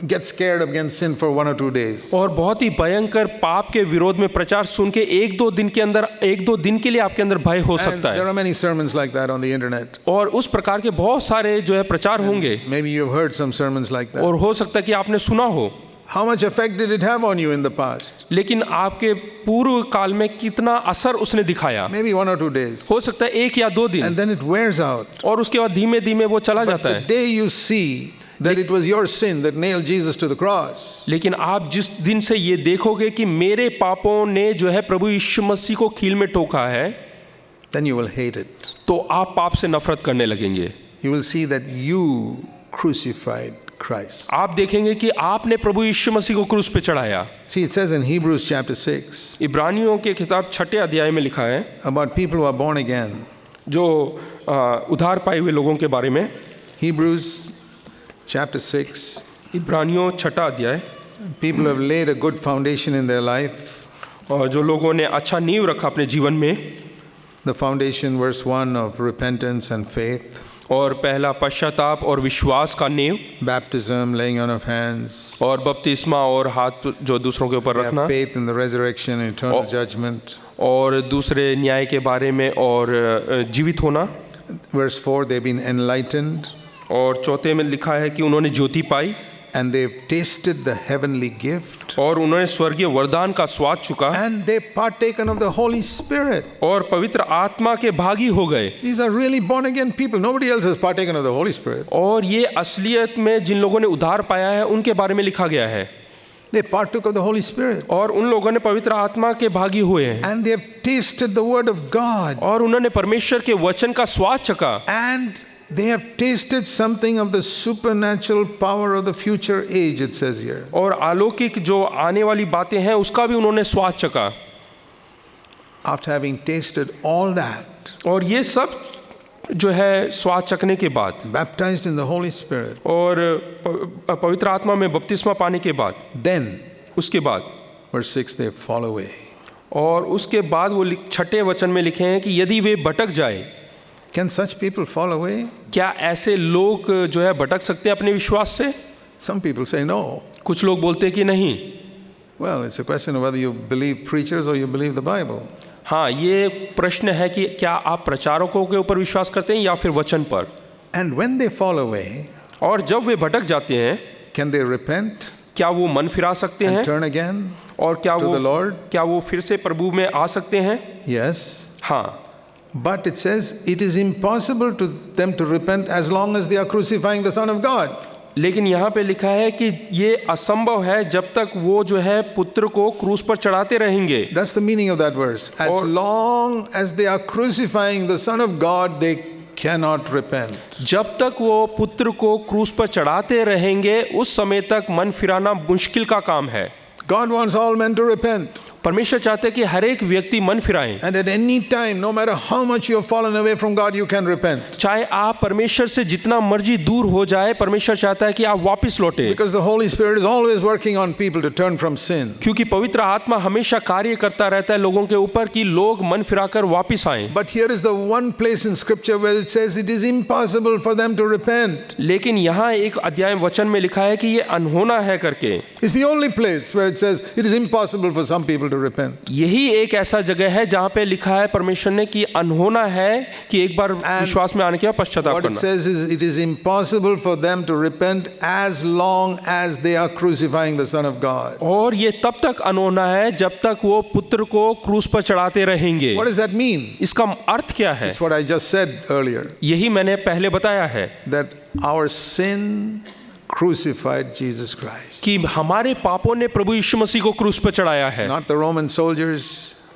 [SPEAKER 1] get scared against sin for 1 or 2 days.
[SPEAKER 2] और बहुत ही भयंकर पाप के विरोध में प्रचार सुन के एक दो दिन के लिए आपके अंदर भय हो
[SPEAKER 1] And
[SPEAKER 2] सकता
[SPEAKER 1] there
[SPEAKER 2] है।
[SPEAKER 1] are many sermons like that on the internet.
[SPEAKER 2] और उस प्रकार के बहुत सारे जो है प्रचार होंगे
[SPEAKER 1] Maybe you've heard some sermons like that.
[SPEAKER 2] और हो सकता है कि आपने सुना हो।
[SPEAKER 1] How much effect did it have on you in the past?
[SPEAKER 2] लेकिन आपके पूर्व काल में कितना असर उसने दिखाया?
[SPEAKER 1] Maybe 1 or 2 days.
[SPEAKER 2] हो सकता है 1 या 2 दिन,
[SPEAKER 1] And then it wears out.
[SPEAKER 2] और उसके बाद धीमे धीमे वो चला
[SPEAKER 1] But
[SPEAKER 2] जाता
[SPEAKER 1] the
[SPEAKER 2] है।
[SPEAKER 1] day you see that it was your sin that nailed Jesus to the cross,
[SPEAKER 2] लेकिन आप जिस दिन से ये देखोगे कि मेरे पापों ने जो है प्रभु यीशु मसीह को कील में ठोका है,
[SPEAKER 1] then you will hate it.
[SPEAKER 2] तो आप पाप से नफरत करने लगेंगे।
[SPEAKER 1] You will see that you crucified Christ.
[SPEAKER 2] आप देखेंगे कि आपने प्रभु यीशु मसीह को क्रूस पे चढ़ाया।
[SPEAKER 1] See, it says in Hebrews chapter 6
[SPEAKER 2] इब्रानियों के किताब 6 अध्याय में लिखा है
[SPEAKER 1] about people who are born again.
[SPEAKER 2] जो उद्धार पाए हुए लोगों के बारे में।
[SPEAKER 1] Hebrews chapter 6.
[SPEAKER 2] इब्रानियों 6 अध्याय।
[SPEAKER 1] People who have laid a good foundation in their life.
[SPEAKER 2] और जो लोगों ने अच्छा नींव रखा अपने जीवन में।
[SPEAKER 1] The foundation, verse 1, of repentance and faith.
[SPEAKER 2] और पहला पश्चाताप और विश्वास का नींव।
[SPEAKER 1] Baptism, laying on of hands.
[SPEAKER 2] और बपतिस्मा और हाथ जो दूसरों के ऊपर
[SPEAKER 1] They have
[SPEAKER 2] रखना।
[SPEAKER 1] faith in the resurrection and eternal judgment.
[SPEAKER 2] और दूसरे न्याय के बारे में और जीवित होना।
[SPEAKER 1] Verse 4, they've been enlightened.
[SPEAKER 2] और 4 में लिखा है कि उन्होंने ज्योति पाई।
[SPEAKER 1] and they've tasted the heavenly gift,
[SPEAKER 2] और उन्होंने स्वर्गीय वरदान का स्वाद चुका
[SPEAKER 1] and they've partaken of the Holy Spirit.
[SPEAKER 2] और पवित्र आत्मा के भागी हो गए।
[SPEAKER 1] These are really born again people. Nobody else has partaken of the Holy Spirit.
[SPEAKER 2] और ये असलियत में जिन लोगों ने उद्धार पाया है उनके बारे में लिखा गया है।
[SPEAKER 1] They partook of the Holy Spirit.
[SPEAKER 2] और उन लोगों ने पवित्र आत्मा के भागी हुए हैं
[SPEAKER 1] And they have tasted the Word of God.
[SPEAKER 2] और उन्होंने परमेश्वर के वचन का स्वाद चखा
[SPEAKER 1] And they have tasted something of the supernatural power of the future age, it says here.
[SPEAKER 2] और अलौकिक जो आने वाली बातें हैं उसका भी उन्होंने स्वाद चखा।
[SPEAKER 1] After having tasted all that,
[SPEAKER 2] और ये सब जो है स्वाद चखने के बाद
[SPEAKER 1] baptized in the Holy Spirit,
[SPEAKER 2] और पवित्र आत्मा में बपतिस्मा पाने के बाद,
[SPEAKER 1] then,
[SPEAKER 2] उसके बाद
[SPEAKER 1] verse 6, they fall away.
[SPEAKER 2] और उसके बाद वो छठे वचन में लिखे हैं कि यदि वे भटक जाए।
[SPEAKER 1] Can such people fall away?
[SPEAKER 2] क्या ऐसे लोग जो है भटक सकते हैं अपने विश्वास से?
[SPEAKER 1] Some people say no.
[SPEAKER 2] कुछ लोग बोलते हैं कि नहीं।
[SPEAKER 1] Well, it's a question of whether you believe preachers or you believe the Bible.
[SPEAKER 2] हाँ, ये प्रश्न है कि क्या आप प्रचारकों के ऊपर विश्वास करते हैं या फिर वचन पर।
[SPEAKER 1] And when they fall away,
[SPEAKER 2] और जब वे भटक जाते हैं
[SPEAKER 1] can they repent
[SPEAKER 2] क्या वो मन फिरा सकते हैं
[SPEAKER 1] and turn again
[SPEAKER 2] और क्या
[SPEAKER 1] to the Lord?
[SPEAKER 2] क्या वो फिर से प्रभु में आ सकते हैं?
[SPEAKER 1] Yes.
[SPEAKER 2] हाँ,
[SPEAKER 1] But it says it is impossible to them to repent as long as they are crucifying the Son of God.
[SPEAKER 2] लेकिन यहाँ पे लिखा है कि ये असंभव है जब तक वो जो है पुत्र को क्रूस पर चढ़ाते रहेंगे।
[SPEAKER 1] That's the meaning of that verse. As long as they are crucifying the Son of God, they cannot repent.
[SPEAKER 2] जब तक वो पुत्र को क्रूस पर चढ़ाते रहेंगे उस समय तक मन फिराना मुश्किल का काम है।
[SPEAKER 1] God wants all men to repent.
[SPEAKER 2] परमेश्वर चाहते हैं कि हर एक व्यक्ति मन फिराएं।
[SPEAKER 1] And at any time, no matter how much you have fallen away from God, you can repent.
[SPEAKER 2] चाहे आप परमेश्वर से जितना मर्जी दूर हो जाए, परमेश्वर चाहता है कि आप वापस लौटे।
[SPEAKER 1] Because the Holy Spirit is always working on people to turn from sin.
[SPEAKER 2] क्योंकि पवित्र आत्मा हमेशा कार्य करता रहता है लोगों के ऊपर कि लोग मन फिराकर वापस आएं।
[SPEAKER 1] But here is the one place in Scripture where it says it is impossible for them to repent.
[SPEAKER 2] लेकिन यहाँ एक अध्याय वचन में लिखा है कि ये अनहोना है करके।
[SPEAKER 1] It's the only place where it says it is impossible for some people to repent.
[SPEAKER 2] यही एक ऐसा जगह है जहाँ पे लिखा है परमेश्वर ने कि अनहोना है कि एक बार विश्वास में आने के बाद पश्चाताप
[SPEAKER 1] What it
[SPEAKER 2] करना।
[SPEAKER 1] says is it is impossible for them to repent as long as they are crucifying the Son of God.
[SPEAKER 2] और ये तब तक अनहोना है जब तक वो पुत्र को क्रूस पर चढ़ाते रहेंगे।
[SPEAKER 1] What does that mean?
[SPEAKER 2] इसका अर्थ क्या है?
[SPEAKER 1] It's what I just said earlier.
[SPEAKER 2] यही मैंने पहले बताया है
[SPEAKER 1] That our sin crucified Jesus Christ.
[SPEAKER 2] कि हमारे पापों ने प्रभु यीशु मसीह को क्रूस पर चढ़ाया है।
[SPEAKER 1] Not the Roman soldiers,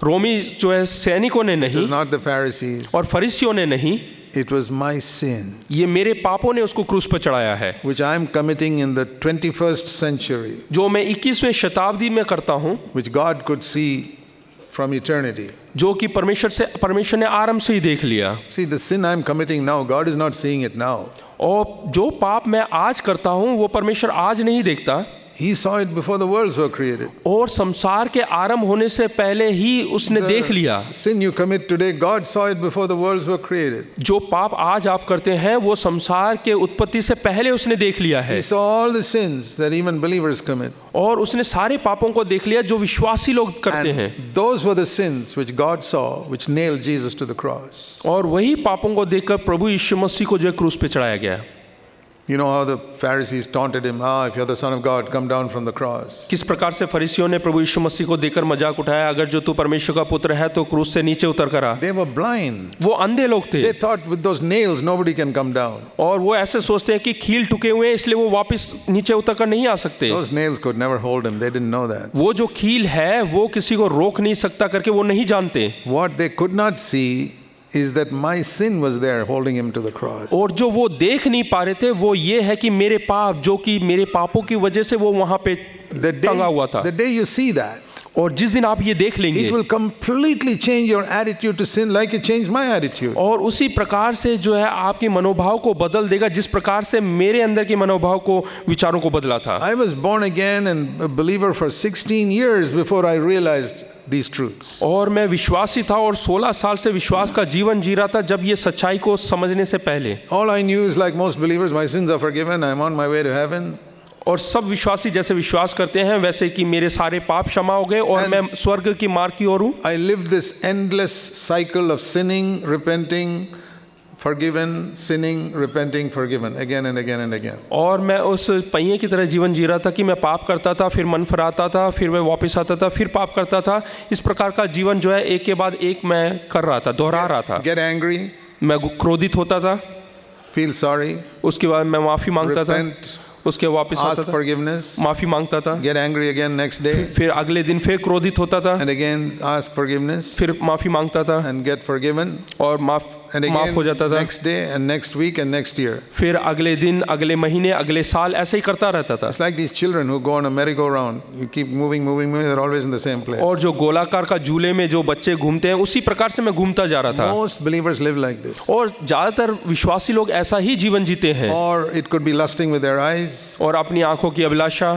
[SPEAKER 2] रोमी जो है सैनिकों ने
[SPEAKER 1] it
[SPEAKER 2] नहीं
[SPEAKER 1] was not the Pharisees.
[SPEAKER 2] और फरीसियों ने नहीं,
[SPEAKER 1] It was my sin,
[SPEAKER 2] ये मेरे पापों ने उसको क्रूस पर चढ़ाया है
[SPEAKER 1] which I am committing in the 21st century,
[SPEAKER 2] जो मैं 21वें शताब्दी में करता हूँ,
[SPEAKER 1] which God could see from eternity.
[SPEAKER 2] जो कि परमेश्वर ने आरंभ से ही देख लिया।
[SPEAKER 1] See, the sin I am committing now, God is not seeing it now.
[SPEAKER 2] और जो पाप मैं आज करता हूँ वो परमेश्वर आज नहीं देखता,
[SPEAKER 1] He saw it before the worlds were created.
[SPEAKER 2] और संसार के आरंभ होने से पहले ही उसने देख लिया।
[SPEAKER 1] Sin you commit today, God saw it before the worlds were created.
[SPEAKER 2] जो पाप आज आप करते हैं वो संसार के उत्पत्ति से पहले उसने देख लिया है।
[SPEAKER 1] He saw all the sins that even believers commit.
[SPEAKER 2] और उसने सारे पापों को देख लिया जो विश्वासी लोग करते हैं।
[SPEAKER 1] And those were the sins which God saw, which nailed Jesus to the cross.
[SPEAKER 2] और वही पापों को देखकर प्रभु यीशु मसीह को जो है क्रूस पे चढ़ाया गया।
[SPEAKER 1] You know how the Pharisees taunted him, if you're the Son of God, come down from the cross.
[SPEAKER 2] किस प्रकार से फरीसियों ने प्रभु यीशु मसीह को देखकर मजाक उठाया, अगर जो तू परमेश्वर का पुत्र है तो क्रूस से नीचे उतर कर आ।
[SPEAKER 1] They were blind.
[SPEAKER 2] वो अंधे लोग थे।
[SPEAKER 1] They thought with those nails nobody can come down.
[SPEAKER 2] और वो ऐसे सोचते हैं कि कील टुके हुए हैं इसलिए वो वापस नीचे उतर कर नहीं आ सकते।
[SPEAKER 1] Those nails could never hold him. They didn't know that.
[SPEAKER 2] वो जो कील है वो किसी को रोक नहीं सकता करके वो नहीं जानते।
[SPEAKER 1] What they could not see is that my sin was there holding him to the cross.
[SPEAKER 2] और जो वो देख नहीं पा रहे थे वो ये है कि मेरे पाप जो कि मेरे पापों की वजह से वो वहां पे टंगा हुआ था।
[SPEAKER 1] The day you see that,
[SPEAKER 2] और जिस दिन आप ये देख लेंगे
[SPEAKER 1] it will completely change your attitude to sin like it changed my attitude.
[SPEAKER 2] और उसी प्रकार से जो है आपके मनोभाव को बदल देगा जिस प्रकार से मेरे अंदर के मनोभाव को विचारों को बदला था।
[SPEAKER 1] I was born again and a believer for 16 years before I realized these truths.
[SPEAKER 2] और मैं विश्वासी था और 16 साल से विश्वास का जीवन जी रहा था जब ये सच्चाई को समझने से पहले।
[SPEAKER 1] All I knew is like most believers, my sins are forgiven, I'm on my way to heaven.
[SPEAKER 2] और सब विश्वासी जैसे विश्वास करते हैं वैसे कि मेरे सारे पाप क्षमा हो गए और मैं स्वर्ग की मार्ग की ओर हूँ।
[SPEAKER 1] I lived this endless cycle of sinning, repenting forgiven, sinning, repenting, forgiven, again and again and again.
[SPEAKER 2] और मैं उस पहिए की तरह जीवन जी रहा था कि मैं पाप करता था, फिर मन फिराता था, फिर मैं वापस आता था, फिर पाप करता था। इस प्रकार का जीवन जो है एक के बाद एक मैं कर रहा था, दोहरा रहा था।
[SPEAKER 1] Get angry,
[SPEAKER 2] मैं क्रोधित होता था,
[SPEAKER 1] feel sorry,
[SPEAKER 2] उसके बाद मैं माफ़ी मांगता था,
[SPEAKER 1] repent,
[SPEAKER 2] उसके वापस आता
[SPEAKER 1] ask
[SPEAKER 2] था,
[SPEAKER 1] forgiveness,
[SPEAKER 2] माफ़ी मांगता था,
[SPEAKER 1] get angry again next day,
[SPEAKER 2] फिर अगले दिन फिर क्रोधित होता था,
[SPEAKER 1] and again ask forgiveness,
[SPEAKER 2] फिर माफ़ी मांगता था
[SPEAKER 1] and get forgiven,
[SPEAKER 2] और माफ़
[SPEAKER 1] and
[SPEAKER 2] हो जाता
[SPEAKER 1] again
[SPEAKER 2] था।
[SPEAKER 1] next day, and next week, and next year.
[SPEAKER 2] फिर अगले दिन, अगले महीने, अगले साल ऐसे ही करता रहता था।
[SPEAKER 1] It's like these children who go on a merry-go-round. You keep moving, moving, moving, they're always in the same place.
[SPEAKER 2] और जो गोलाकार का झूले में जो बच्चे घूमते हैं, उसी प्रकार से मैं घूमता जा रहा था।
[SPEAKER 1] Most believers live like this.
[SPEAKER 2] और ज़्यादातर विश्वासी लोग ऐसा ही जीवन जीते हैं।
[SPEAKER 1] Or it could be lusting with their eyes,
[SPEAKER 2] और अपनी आंखों की अभिलाषा,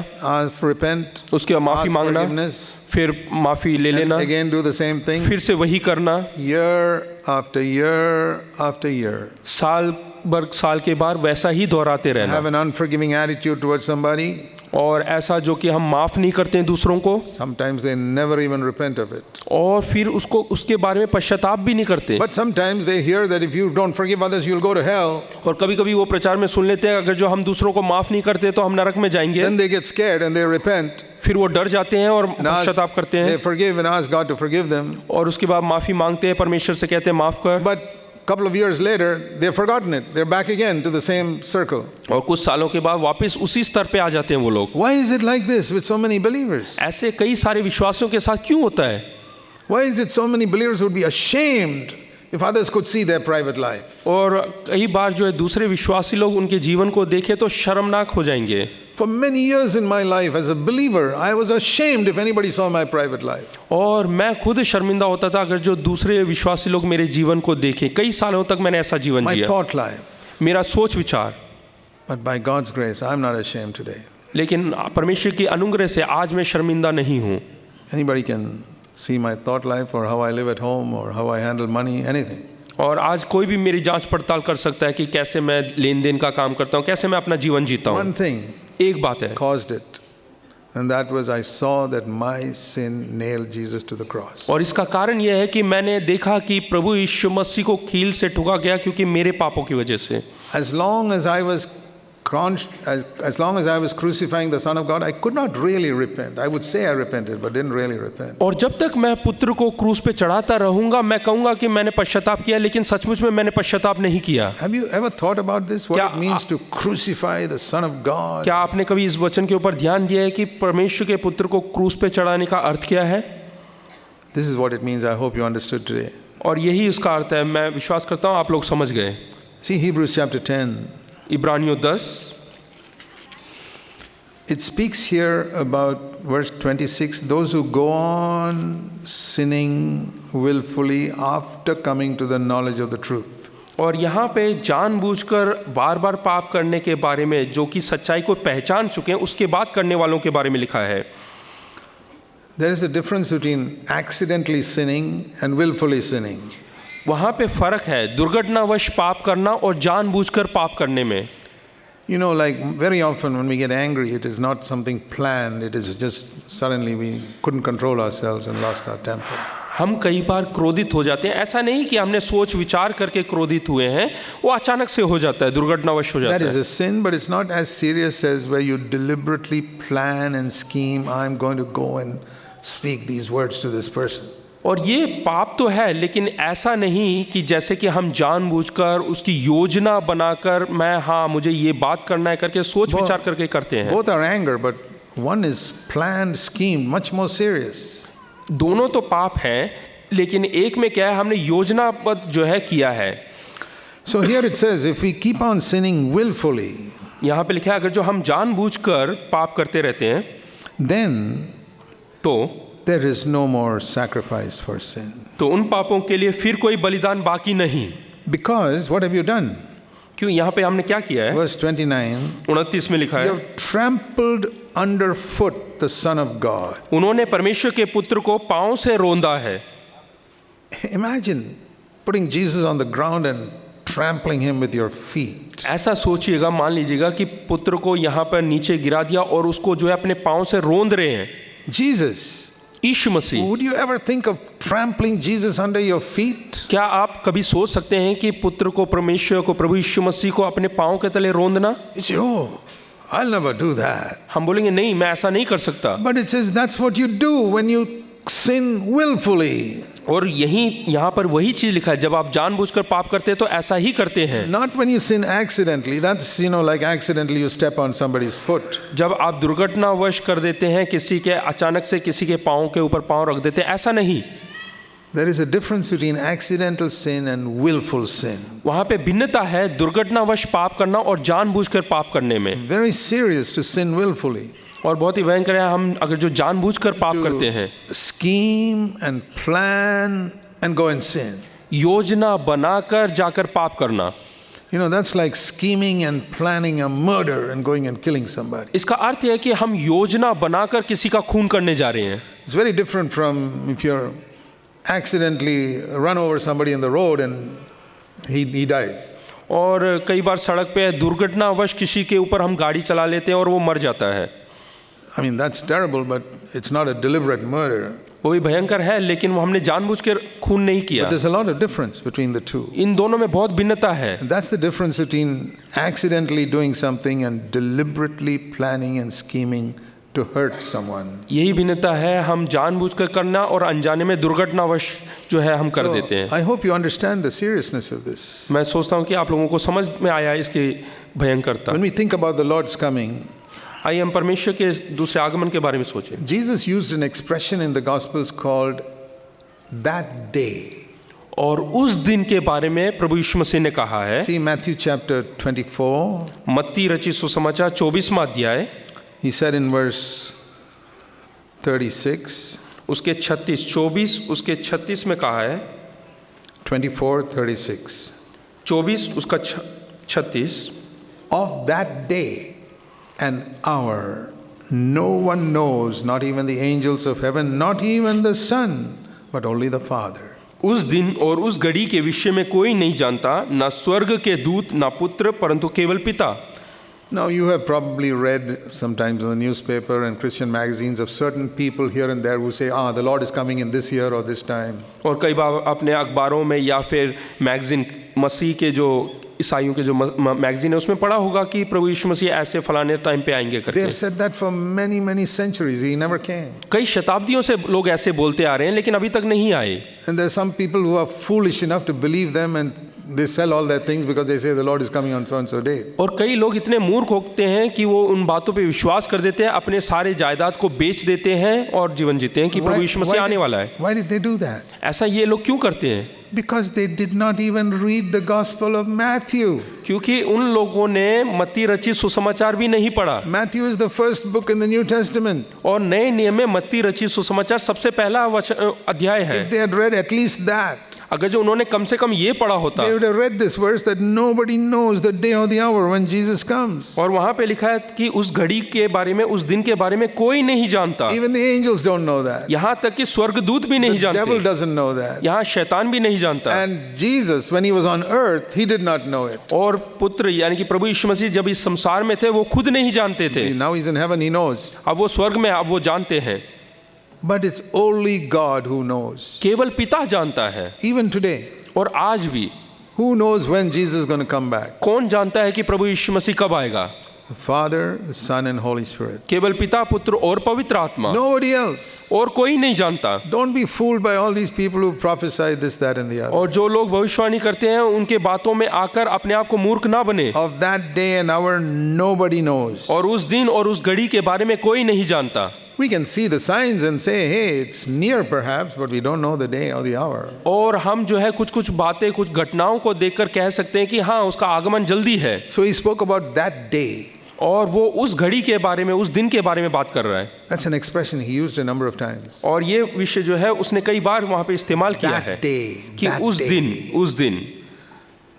[SPEAKER 1] repent,
[SPEAKER 2] उसके बाद माफ़ी
[SPEAKER 1] ask
[SPEAKER 2] मांगना,
[SPEAKER 1] forgiveness,
[SPEAKER 2] फिर माफ़ी ले
[SPEAKER 1] and
[SPEAKER 2] लेना,
[SPEAKER 1] again do the same thing,
[SPEAKER 2] फिर से वही करना,
[SPEAKER 1] year after year after year.
[SPEAKER 2] साल भर साल के बाद वैसा ही दोहराते रहना।
[SPEAKER 1] Have an unforgiving attitude towards somebody.
[SPEAKER 2] और ऐसा जो कि हम माफ़ नहीं करते हैं दूसरों को,
[SPEAKER 1] Sometimes they never even repent of it.
[SPEAKER 2] और फिर उसको उसके बारे में पश्चाताप भी नहीं करते।
[SPEAKER 1] But sometimes they hear that if you don't forgive others, you'll go to hell.
[SPEAKER 2] और कभी कभी वो प्रचार में सुन लेते हैं, अगर जो हम दूसरों को माफ़ नहीं करते तो हम नरक में जाएंगे।
[SPEAKER 1] Then they get scared and they repent.
[SPEAKER 2] फिर वो डर जाते हैं और
[SPEAKER 1] And ask,
[SPEAKER 2] पश्चाताप करते
[SPEAKER 1] they
[SPEAKER 2] हैं,
[SPEAKER 1] forgive and ask God to forgive them.
[SPEAKER 2] और उसके बाद माफ़ी मांगते हैं, परमेश्वर से कहते हैं माफ़ कर।
[SPEAKER 1] But a couple of years later, they've forgotten it. They're back again to the same circle.
[SPEAKER 2] और कुछ सालों के बाद वापस उसी स्तर पे आ जाते हैं वो लोग।
[SPEAKER 1] Why is it like this with so many believers?
[SPEAKER 2] ऐसे कई सारे विश्वासियों के साथ क्यों होता है?
[SPEAKER 1] Why is it so many believers would be ashamed if others could see their private life?
[SPEAKER 2] और कई बार जो है दूसरे विश्वासी लोग उनके जीवन को देखें तो शर्मनाक हो जाएंगे।
[SPEAKER 1] For many years in my life as a believer, I was ashamed if anybody saw my private life.
[SPEAKER 2] और मैं खुद शर्मिंदा होता था अगर जो दूसरे विश्वासी लोग मेरे जीवन को देखें। कई सालों तक मैंने ऐसा जीवन
[SPEAKER 1] My
[SPEAKER 2] जिया,
[SPEAKER 1] thought life.
[SPEAKER 2] मेरा सोच विचार।
[SPEAKER 1] But by God's grace, I'm not ashamed today.
[SPEAKER 2] लेकिन परमेश्वर की अनुग्रह से आज मैं शर्मिंदा नहीं हूँ।
[SPEAKER 1] Anybody can see my thought life or how I live at home or how I handle money, anything.
[SPEAKER 2] और आज कोई भी मेरी जांच पड़ताल कर सकता है कि कैसे मैं लेन देन का काम करता हूँ, कैसे मैं अपना जीवन जीता हूँ।
[SPEAKER 1] One thing
[SPEAKER 2] एक बात है,
[SPEAKER 1] caused it, and that was I saw that my sin nailed Jesus to the cross.
[SPEAKER 2] और इसका कारण यह है कि मैंने देखा कि प्रभु यीशु मसीह को कील से ठुका गया क्योंकि मेरे पापों की वजह से।
[SPEAKER 1] As long as I was crucifying the Son of God, I could not really repent. I would say I repented, but didn't really repent.
[SPEAKER 2] और जब तक मैं पुत्र को क्रूस पे चढ़ाता रहूंगा, मैं कहूंगा कि मैंने पश्चाताप किया, लेकिन सचमुच में मैंने पश्चाताप नहीं किया।
[SPEAKER 1] Have you ever thought about this? What
[SPEAKER 2] क्या
[SPEAKER 1] it means to crucify the Son of God?
[SPEAKER 2] क्या आपने कभी इस वचन के ऊपर ध्यान दिया है कि परमेश्वर के पुत्र को क्रूस पे चढ़ाने का अर्थ क्या है?
[SPEAKER 1] This is what it means. I hope you understood today.
[SPEAKER 2] और यही उसका अर्थ है। मैं विश्वास करता हूँ आप लोग समझ गए।
[SPEAKER 1] See Hebrews chapter 10.
[SPEAKER 2] इब्रानियों 10,
[SPEAKER 1] It speaks here about verse 26, those who go on sinning willfully after coming to the knowledge of the truth.
[SPEAKER 2] और यहाँ पे जानबूझकर बार बार पाप करने के बारे में, जो कि सच्चाई को पहचान चुके हैं, उसके बाद करने वालों के बारे में लिखा है।
[SPEAKER 1] There is a difference between accidentally sinning and willfully sinning.
[SPEAKER 2] वहाँ पे फर्क है दुर्घटनावश पाप करना और जानबूझकर पाप करने में।
[SPEAKER 1] You know, like very often when we get angry, it is not something planned. It is just suddenly we couldn't control ourselves and lost our temper.
[SPEAKER 2] हम कई बार क्रोधित हो जाते हैं। ऐसा नहीं कि हमने सोच विचार करके क्रोधित हुए हैं, वो अचानक से हो जाता है, दुर्घटनावश हो
[SPEAKER 1] That
[SPEAKER 2] जाता
[SPEAKER 1] is
[SPEAKER 2] है।
[SPEAKER 1] a sin, but it's not as serious as where you deliberately plan and scheme, I'm going to go and speak these words to this person.
[SPEAKER 2] और ये पाप तो है, लेकिन ऐसा नहीं कि जैसे कि हम जानबूझकर उसकी योजना बनाकर मुझे ये बात करना है करके सोच विचार करके करते हैं।
[SPEAKER 1] Both are anger, but one is planned, schemed, much more serious.
[SPEAKER 2] दोनों तो पाप हैं, लेकिन एक में क्या है, हमने योजनाबद्ध जो है किया है।
[SPEAKER 1] So here it says, if we keep on sinning willfully,
[SPEAKER 2] यहाँ पे लिखा है अगर जो हम जानबूझकर पाप करते रहते हैं
[SPEAKER 1] then
[SPEAKER 2] तो
[SPEAKER 1] there is no more sacrifice for sin.
[SPEAKER 2] तो उन पापों के लिए फिर कोई बलिदान बाकी नहीं।
[SPEAKER 1] Because what have you done?
[SPEAKER 2] क्यों? यहाँ पे हमने क्या किया है?
[SPEAKER 1] Verse 29,
[SPEAKER 2] 29 में लिखा
[SPEAKER 1] you
[SPEAKER 2] है,
[SPEAKER 1] have trampled underfoot the Son of God.
[SPEAKER 2] उन्होंने परमेश्वर के पुत्र को पांव से रोंदा है।
[SPEAKER 1] Imagine putting Jesus on the ground and trampling him with your feet.
[SPEAKER 2] ऐसा सोचिएगा, मान लीजिएगा कि पुत्र को यहाँ पर नीचे गिरा दिया और उसको जो है अपने पांव से रोंद रहे हैं।
[SPEAKER 1] Jesus,
[SPEAKER 2] Yeshu Masih.
[SPEAKER 1] Would you ever think of trampling Jesus under your feet?
[SPEAKER 2] क्या आप कभी सोच सकते हैं कि पुत्र को, परमेश्वर को, प्रभु यीशु मसीह को अपने पांव के तले रोंदना?
[SPEAKER 1] You say, oh, I'll never do that.
[SPEAKER 2] हम बोलेंगे नहीं, मैं ऐसा नहीं कर सकता।
[SPEAKER 1] But it says that's what you do when you sin willfully.
[SPEAKER 2] और यहाँ पर वही चीज लिखा है, जब आप जानबूझकर पाप करते हैं तो ऐसा ही करते हैं।
[SPEAKER 1] Not when you sin accidentally. That's, like accidentally you step on somebody's foot.
[SPEAKER 2] जब आप दुर्घटनावश कर देते हैं, किसी के अचानक से किसी के पाँव के ऊपर पाँव रख देते हैं, ऐसा नहीं।
[SPEAKER 1] There is a difference between accidental sin and willful sin.
[SPEAKER 2] वहाँ पे भिन्नता है दुर्घटनावश पाप करना और जानबूझकर पाप करने में।
[SPEAKER 1] Very serious to sin willfully.
[SPEAKER 2] और बहुत ही भयंकर है हम अगर जो जानबूझकर पाप करते हैं,
[SPEAKER 1] scheme and plan and go and sin.
[SPEAKER 2] योजना बनाकर जाकर पाप करना।
[SPEAKER 1] That's like scheming and planning a murder and going and killing somebody.
[SPEAKER 2] इसका अर्थ है कि हम योजना बनाकर किसी का खून करने जा रहे हैं।
[SPEAKER 1] It's very different from if you're accidentally run over somebody in the road and he dies.
[SPEAKER 2] और कई बार सड़क पे दुर्घटनावश किसी के ऊपर हम गाड़ी चला लेते हैं और वो मर जाता है।
[SPEAKER 1] I mean, that's terrible, but it's not a deliberate murder.
[SPEAKER 2] वो भी भयंकर है, लेकिन वो हमने जानबूझकर खून नहीं किया।
[SPEAKER 1] But there's a lot of difference between the two.
[SPEAKER 2] इन दोनों में बहुत भिन्नता है।
[SPEAKER 1] And that's the difference between accidentally doing something and deliberately planning and scheming to hurt someone.
[SPEAKER 2] यही भिन्नता है, हम जानबूझकर करना और अनजाने में दुर्घटनावश जो है हम कर देते हैं।
[SPEAKER 1] I hope you understand the seriousness of this.
[SPEAKER 2] मैं सोचता हूँ कि आप लोगों को समझ में आया इसकी भयंकरता।
[SPEAKER 1] When we think about the Lord's coming,
[SPEAKER 2] आइए हम परमेश्वर के दूसरे आगमन के बारे में सोचें।
[SPEAKER 1] Jesus used an expression in the Gospels called that day.
[SPEAKER 2] और उस दिन के बारे में प्रभु यीशु मसीह ने कहा है।
[SPEAKER 1] See Matthew chapter 24.
[SPEAKER 2] मत्ती रचित सुसमाचार 24वां अध्याय,
[SPEAKER 1] He said in verse 36.
[SPEAKER 2] उसके 24 उसके 36 में कहा है।
[SPEAKER 1] 24:36.
[SPEAKER 2] 24 उसका 36।
[SPEAKER 1] Of that day and hour no one knows, not even the angels of heaven, not even the Son, but only the Father.
[SPEAKER 2] उस दिन और उस घड़ी के विषय में कोई नहीं जानता, ना स्वर्ग के दूत, ना पुत्र, परंतु केवल पिता।
[SPEAKER 1] Now you have probably read sometimes in the newspaper and Christian magazines of certain people here and there who say, the Lord is coming in this year or this time.
[SPEAKER 2] और कई बार अपने अखबारों में या फिर मैगजीन, मसीह के जो ईसाइयों के जो मैगजीन है उसमें पढ़ा होगा कि प्रभु यीशु मसीह ऐसे फलाने टाइम पे आएंगे करके।
[SPEAKER 1] They have said that for many centuries. He never came.
[SPEAKER 2] कई शताब्दियों से लोग ऐसे बोलते आ रहे हैं, लेकिन अभी तक नहीं आए।
[SPEAKER 1] And there are some people who are foolish enough to believe them and they sell all their things because they say the Lord is coming on so and so day.
[SPEAKER 2] और कई लोग इतने मूर्ख होते हैं कि वो उन बातों पे विश्वास कर देते हैं, अपने सारे जायदाद को बेच देते हैं और जीवन जीते हैं कि प्रभु यीशु मसीह आने वाला है।
[SPEAKER 1] Why did they do that?
[SPEAKER 2] ऐसा ये लोग क्यों करते हैं?
[SPEAKER 1] Because they did not even read the Gospel of Matthew.
[SPEAKER 2] क्योंकि उन लोगों ने मत्ती रचित सुसमाचार भी नहीं पढ़ा।
[SPEAKER 1] Matthew is the first book in the New Testament.
[SPEAKER 2] और नए नियम में मत्ती रचित सुसमाचार सबसे पहला अध्याय है।
[SPEAKER 1] If they had read at least that,
[SPEAKER 2] अगर जो उन्होंने कम से कम ये पढ़ा होता,
[SPEAKER 1] they would have read this verse that nobody knows the day or the hour when Jesus comes.
[SPEAKER 2] और वहाँ पे लिखा है कि उस घड़ी के बारे में, उस दिन के बारे में कोई नहीं जानता।
[SPEAKER 1] Even the angels don't know that.
[SPEAKER 2] यहाँ तक कि स्वर्गदूत भी नहीं
[SPEAKER 1] The devil
[SPEAKER 2] जानते,
[SPEAKER 1] doesn't know that.
[SPEAKER 2] यहाँ शैतान भी नहीं जानता।
[SPEAKER 1] And Jesus, when he was on earth, he did not know it.
[SPEAKER 2] और पुत्र यानी कि प्रभु यीशु मसीह जब इस संसार में थे वो खुद नहीं जानते थे।
[SPEAKER 1] Now he's in heaven, he knows.
[SPEAKER 2] अब वो स्वर्ग में, अब वो जानते हैं।
[SPEAKER 1] But it's only God who knows.
[SPEAKER 2] केवल पिता जानता है।
[SPEAKER 1] Even today,
[SPEAKER 2] और आज भी
[SPEAKER 1] who knows when Jesus is going to come back?
[SPEAKER 2] कौन जानता है कि प्रभु यीशु मसीह कब आएगा?
[SPEAKER 1] The Father, the Son, and Holy Spirit.
[SPEAKER 2] केवल पिता, पुत्र और पवित्र आत्मा,
[SPEAKER 1] Nobody else.
[SPEAKER 2] और कोई नहीं जानता।
[SPEAKER 1] Don't be fooled by all these people who prophesy this, that, and the other.
[SPEAKER 2] और जो लोग भविष्यवाणी करते हैं उनके बातों में आकर अपने आप को मूर्ख ना बने।
[SPEAKER 1] Of that day and hour, nobody knows.
[SPEAKER 2] और उस दिन और उस घड़ी के बारे में कोई नहीं जानता।
[SPEAKER 1] We can see the signs and say, hey, it's near perhaps, but we don't know the day or the hour.
[SPEAKER 2] और हम जो है कुछ कुछ बातें, कुछ घटनाओं को देखकर कह सकते हैं कि हाँ उसका आगमन जल्दी है।
[SPEAKER 1] So he spoke about that day.
[SPEAKER 2] और वो उस घड़ी के बारे में, उस दिन के बारे में बात कर रहा है।
[SPEAKER 1] That's an expression he used a number of times.
[SPEAKER 2] और ये विषय जो है उसने कई बार वहाँ पे इस्तेमाल किया है
[SPEAKER 1] That day,
[SPEAKER 2] कि
[SPEAKER 1] that
[SPEAKER 2] उस
[SPEAKER 1] day.
[SPEAKER 2] दिन, उस दिन।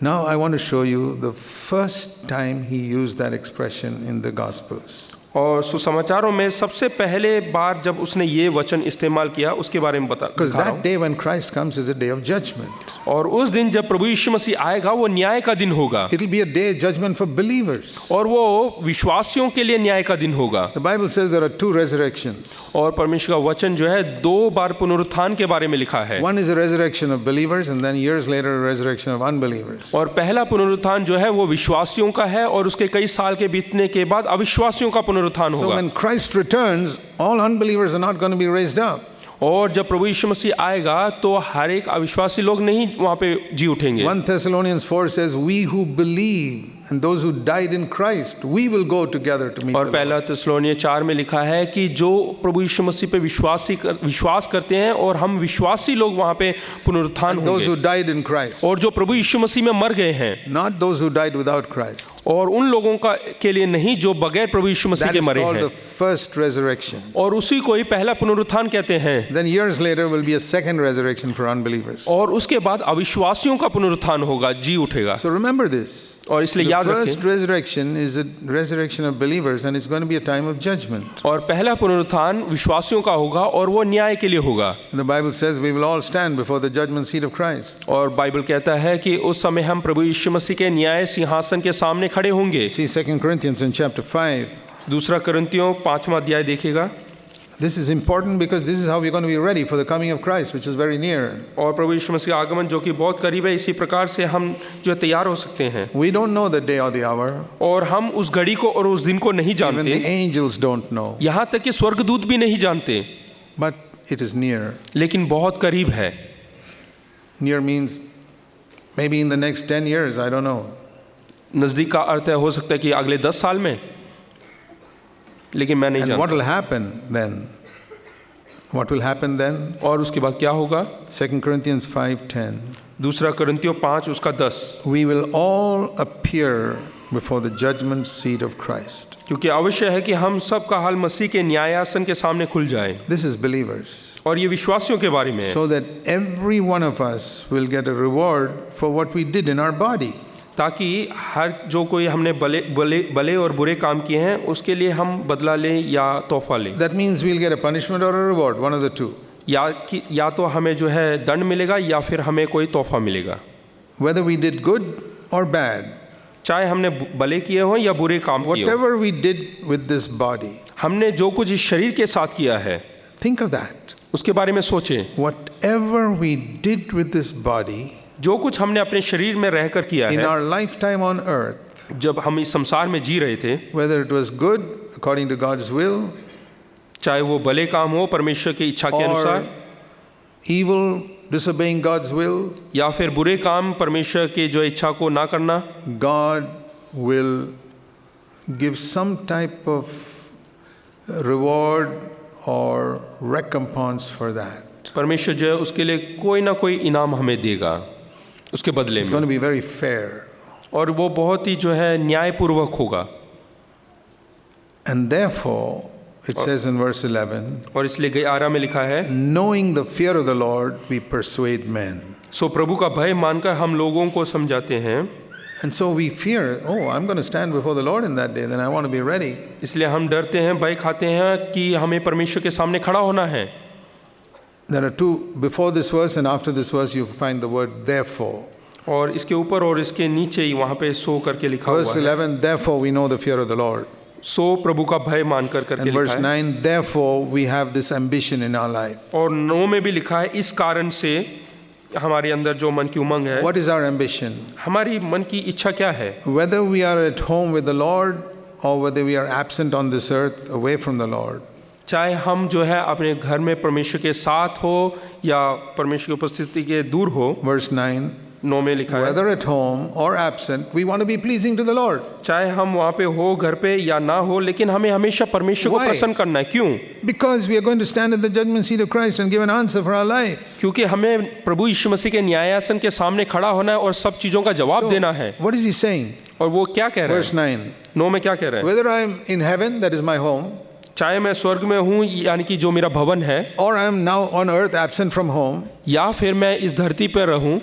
[SPEAKER 1] Now I want to show you the first time he used that expression in the Gospels.
[SPEAKER 2] और सुसमाचारों में सबसे पहले बार जब उसने ये वचन इस्तेमाल किया उसके बारे में
[SPEAKER 1] Because
[SPEAKER 2] दिखा रहा
[SPEAKER 1] that day when Christ comes is a day of judgment.
[SPEAKER 2] हूं। और उस दिन जब प्रभु यीशु मसीह आएगा वो न्याय का दिन होगा,
[SPEAKER 1] It'll be a day of judgment for believers.
[SPEAKER 2] और वो विश्वासियों के लिए न्याय का दिन होगा।
[SPEAKER 1] The Bible says there are two resurrections.
[SPEAKER 2] और परमेश्वर का वचन जो है 2 बार पुनरुत्थान के बारे में लिखा है।
[SPEAKER 1] One is a resurrection of believers and then years later a resurrection of unbelievers.
[SPEAKER 2] और पहला पुनरुत्थान जो है वो विश्वासियों का है और उसके कई साल के बीतने के बाद अविश्वासियों का पुनरुत्थान
[SPEAKER 1] So
[SPEAKER 2] होगा।
[SPEAKER 1] when Christ returns, all unbelievers are not going to be raised up.
[SPEAKER 2] और जब प्रभु यीशु मसीह आएगा तो हर एक अविश्वासी लोग नहीं वहां पे जी उठेंगे।
[SPEAKER 1] 1 Thessalonians 4 says, we who believe and those who died in Christ, we will go together to meet
[SPEAKER 2] और
[SPEAKER 1] the
[SPEAKER 2] पहला
[SPEAKER 1] Lord.
[SPEAKER 2] थिस्सलुनीय 4 में लिखा है कि जो प्रभु यीशु मसीह पे विश्वास करते हैं और हम विश्वासी लोग वहां पे पुनरुत्थान
[SPEAKER 1] Those who
[SPEAKER 2] होंगे,
[SPEAKER 1] died in Christ,
[SPEAKER 2] और जो प्रभु यीशु मसीह में मर गए हैं,
[SPEAKER 1] not those who died without Christ.
[SPEAKER 2] और उन लोगों का के लिए नहीं जो बगैर प्रभु यीशु मसीह
[SPEAKER 1] That
[SPEAKER 2] के
[SPEAKER 1] is
[SPEAKER 2] मरे
[SPEAKER 1] called
[SPEAKER 2] हैं,
[SPEAKER 1] the first resurrection.
[SPEAKER 2] और उसी को ही पहला पुनरुत्थान कहते हैं।
[SPEAKER 1] Then years later will be a second resurrection for unbelievers.
[SPEAKER 2] और उसके बाद अविश्वासियों का पुनरुत्थान होगा, जी उठेगा।
[SPEAKER 1] So remember this.
[SPEAKER 2] और इसलिए
[SPEAKER 1] The
[SPEAKER 2] याद
[SPEAKER 1] first
[SPEAKER 2] रखें,
[SPEAKER 1] resurrection is a resurrection of believers and it's going to be a time of judgment.
[SPEAKER 2] और पहला पुनरुत्थान विश्वासियों का होगा और वो न्याय के लिए होगा।
[SPEAKER 1] And the Bible says we will all stand before the judgment seat of Christ.
[SPEAKER 2] और बाइबल कहता है कि उस समय हम प्रभु यीशु मसीह के न्याय सिंहासन के सामने खड़े होंगे।
[SPEAKER 1] See 2 Corinthians in chapter 5.
[SPEAKER 2] दूसरा करंतियों 5वां अध्याय देखिएगा।
[SPEAKER 1] This is important because this is how we're going to be ready for the coming of Christ, which is very near.
[SPEAKER 2] और प्रभु यीशु मसीह का आगमन जो कि बहुत करीब है, इसी प्रकार से हम जो तैयार हो सकते हैं।
[SPEAKER 1] We don't know the day or the hour.
[SPEAKER 2] और हम उस घड़ी को और उस दिन को नहीं
[SPEAKER 1] Even the
[SPEAKER 2] जानते,
[SPEAKER 1] angels don't know.
[SPEAKER 2] यहाँ तक कि स्वर्गदूत भी नहीं जानते,
[SPEAKER 1] But it is near.
[SPEAKER 2] लेकिन बहुत करीब है।
[SPEAKER 1] Near means maybe in the next 10 years, I don't know.
[SPEAKER 2] नज़दीक का अर्थ है हो सकता है कि अगले 10 साल में, लेकिन मैं नहीं
[SPEAKER 1] And what
[SPEAKER 2] जानता।
[SPEAKER 1] will happen then? What will happen then?
[SPEAKER 2] और उसके बाद क्या होगा?
[SPEAKER 1] 2 Corinthians 5:10.
[SPEAKER 2] दूसरा करंतियों 5 उसका 10,
[SPEAKER 1] We will all appear before the judgment seat of Christ.
[SPEAKER 2] क्योंकि अवश्य है कि हम सब का हाल मसीह के न्यायासन के सामने खुल जाए।
[SPEAKER 1] This is believers.
[SPEAKER 2] और ये विश्वासियों के बारे में है,
[SPEAKER 1] So that every one of us will get a reward for what we did in our body.
[SPEAKER 2] ताकि हर जो कोई हमने भले और बुरे काम किए हैं उसके लिए हम बदला लें या तोहफा लें।
[SPEAKER 1] That means we'll get a punishment or a reward, one of the two.
[SPEAKER 2] या तो हमें जो है दंड मिलेगा या फिर हमें कोई तोहफा मिलेगा।
[SPEAKER 1] Whether we did good or bad,
[SPEAKER 2] चाहे हमने भले किए हों या बुरे काम किए हों,
[SPEAKER 1] whatever we did with this body,
[SPEAKER 2] हमने जो कुछ इस शरीर के साथ किया है
[SPEAKER 1] think of that.
[SPEAKER 2] उसके बारे में सोचें।
[SPEAKER 1] Whatever we did with this body
[SPEAKER 2] जो कुछ हमने अपने शरीर में रहकर किया
[SPEAKER 1] in
[SPEAKER 2] है,
[SPEAKER 1] our lifetime on earth,
[SPEAKER 2] जब हम इस संसार में जी रहे थे,
[SPEAKER 1] whether it was good according to God's will
[SPEAKER 2] चाहे वो भले काम हो परमेश्वर की इच्छा के
[SPEAKER 1] or
[SPEAKER 2] अनुसार,
[SPEAKER 1] evil, disobeying God's will,
[SPEAKER 2] या फिर बुरे काम परमेश्वर के जो इच्छा को ना करना,
[SPEAKER 1] God will give some type of reward or recompense for that.
[SPEAKER 2] परमेश्वर जो है उसके लिए कोई ना कोई इनाम हमें देगा उसके बदले
[SPEAKER 1] It's
[SPEAKER 2] में,
[SPEAKER 1] going to be very fair.
[SPEAKER 2] और वो बहुत ही जो है न्यायपूर्वक होगा।
[SPEAKER 1] And therefore, it says in verse 11,
[SPEAKER 2] और इसलिए 11 में लिखा है,
[SPEAKER 1] knowing the fear of the Lord, we persuade men.
[SPEAKER 2] सो प्रभु का भय मानकर हम लोगों को समझाते हैं।
[SPEAKER 1] And so we fear, oh, I'm going to stand before the Lord in that day, then I want to be ready.
[SPEAKER 2] इसलिए हम डरते हैं, भय खाते हैं कि हमें परमेश्वर के सामने खड़ा होना है।
[SPEAKER 1] There are two, before this verse and after this verse, you find the word therefore.
[SPEAKER 2] और इसके ऊपर और इसके नीचे ही वहाँ पे सो करके लिखा
[SPEAKER 1] Verse
[SPEAKER 2] हुआ है,
[SPEAKER 1] 11, therefore we know the fear of the Lord.
[SPEAKER 2] सो प्रभु का भय मानकर करके
[SPEAKER 1] And verse
[SPEAKER 2] लिखा है।
[SPEAKER 1] 9, therefore we have this ambition in our life.
[SPEAKER 2] और 9 में भी लिखा है, इस कारण से हमारे अंदर जो मन की उमंग है,
[SPEAKER 1] What is our ambition?
[SPEAKER 2] हमारी मन की इच्छा क्या है?
[SPEAKER 1] Whether we are at home with the Lord or whether we are absent on this earth away from the Lord,
[SPEAKER 2] चाहे हम जो है अपने घर में परमेश्वर के साथ हो या परमेश्वर की उपस्थिति के दूर हो।
[SPEAKER 1] verse 9,
[SPEAKER 2] 9 में लिखा है,
[SPEAKER 1] whether at home or absent, we want to be pleasing to the Lord.
[SPEAKER 2] चाहे हम वहाँ पे हो घर पे या ना हो, लेकिन हमें हमेशा परमेश्वर को
[SPEAKER 1] Why?
[SPEAKER 2] प्रसन्न करना है। क्यों?
[SPEAKER 1] Because we are going to stand at the judgment seat of Christ and give an answer for our life.
[SPEAKER 2] क्योंकि हमें प्रभु यीशु मसीह के न्यायासन के सामने खड़ा होना है और सब चीज़ों का जवाब देना है।
[SPEAKER 1] What is he saying?
[SPEAKER 2] और वो क्या कह रहे
[SPEAKER 1] Verse
[SPEAKER 2] हैं?
[SPEAKER 1] 9,
[SPEAKER 2] 9 में क्या कह रहे हैं?
[SPEAKER 1] whether I am in heaven, that is my home,
[SPEAKER 2] चाहे मैं स्वर्ग में हूँ यानी कि जो मेरा भवन है,
[SPEAKER 1] or I am now on earth absent from home,
[SPEAKER 2] या फिर मैं इस धरती पर रहूँ,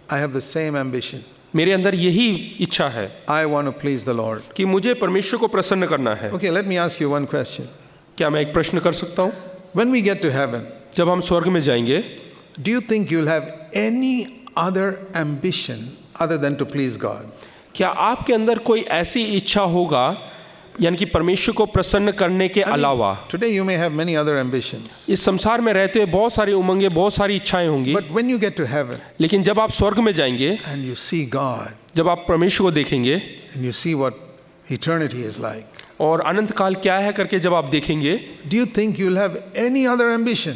[SPEAKER 1] I have the same ambition.
[SPEAKER 2] मेरे अंदर यही इच्छा है
[SPEAKER 1] I want to please the Lord.
[SPEAKER 2] कि मुझे परमेश्वर को प्रसन्न करना है।
[SPEAKER 1] Okay, let me ask you one question.
[SPEAKER 2] क्या मैं एक प्रश्न कर सकता हूँ?
[SPEAKER 1] When we get to heaven,
[SPEAKER 2] जब हम स्वर्ग में जाएंगे,
[SPEAKER 1] do you think you'll have any other ambition other than to please God?
[SPEAKER 2] क्या आपके अंदर कोई ऐसी इच्छा होगा यानी कि परमेश्वर को प्रसन्न करने के अलावा?
[SPEAKER 1] Today you may have many other ambitions.
[SPEAKER 2] इस संसार में रहते हुए बहुत सारी उमंगें, बहुत सारी इच्छाएं होंगी,
[SPEAKER 1] But when you get to heaven
[SPEAKER 2] लेकिन जब आप स्वर्ग में जाएंगे,
[SPEAKER 1] and you see God
[SPEAKER 2] जब आप परमेश्वर को देखेंगे
[SPEAKER 1] and you see what eternity is like,
[SPEAKER 2] और अनंत काल क्या है करके जब आप देखेंगे,
[SPEAKER 1] do you think you'll have any other ambition?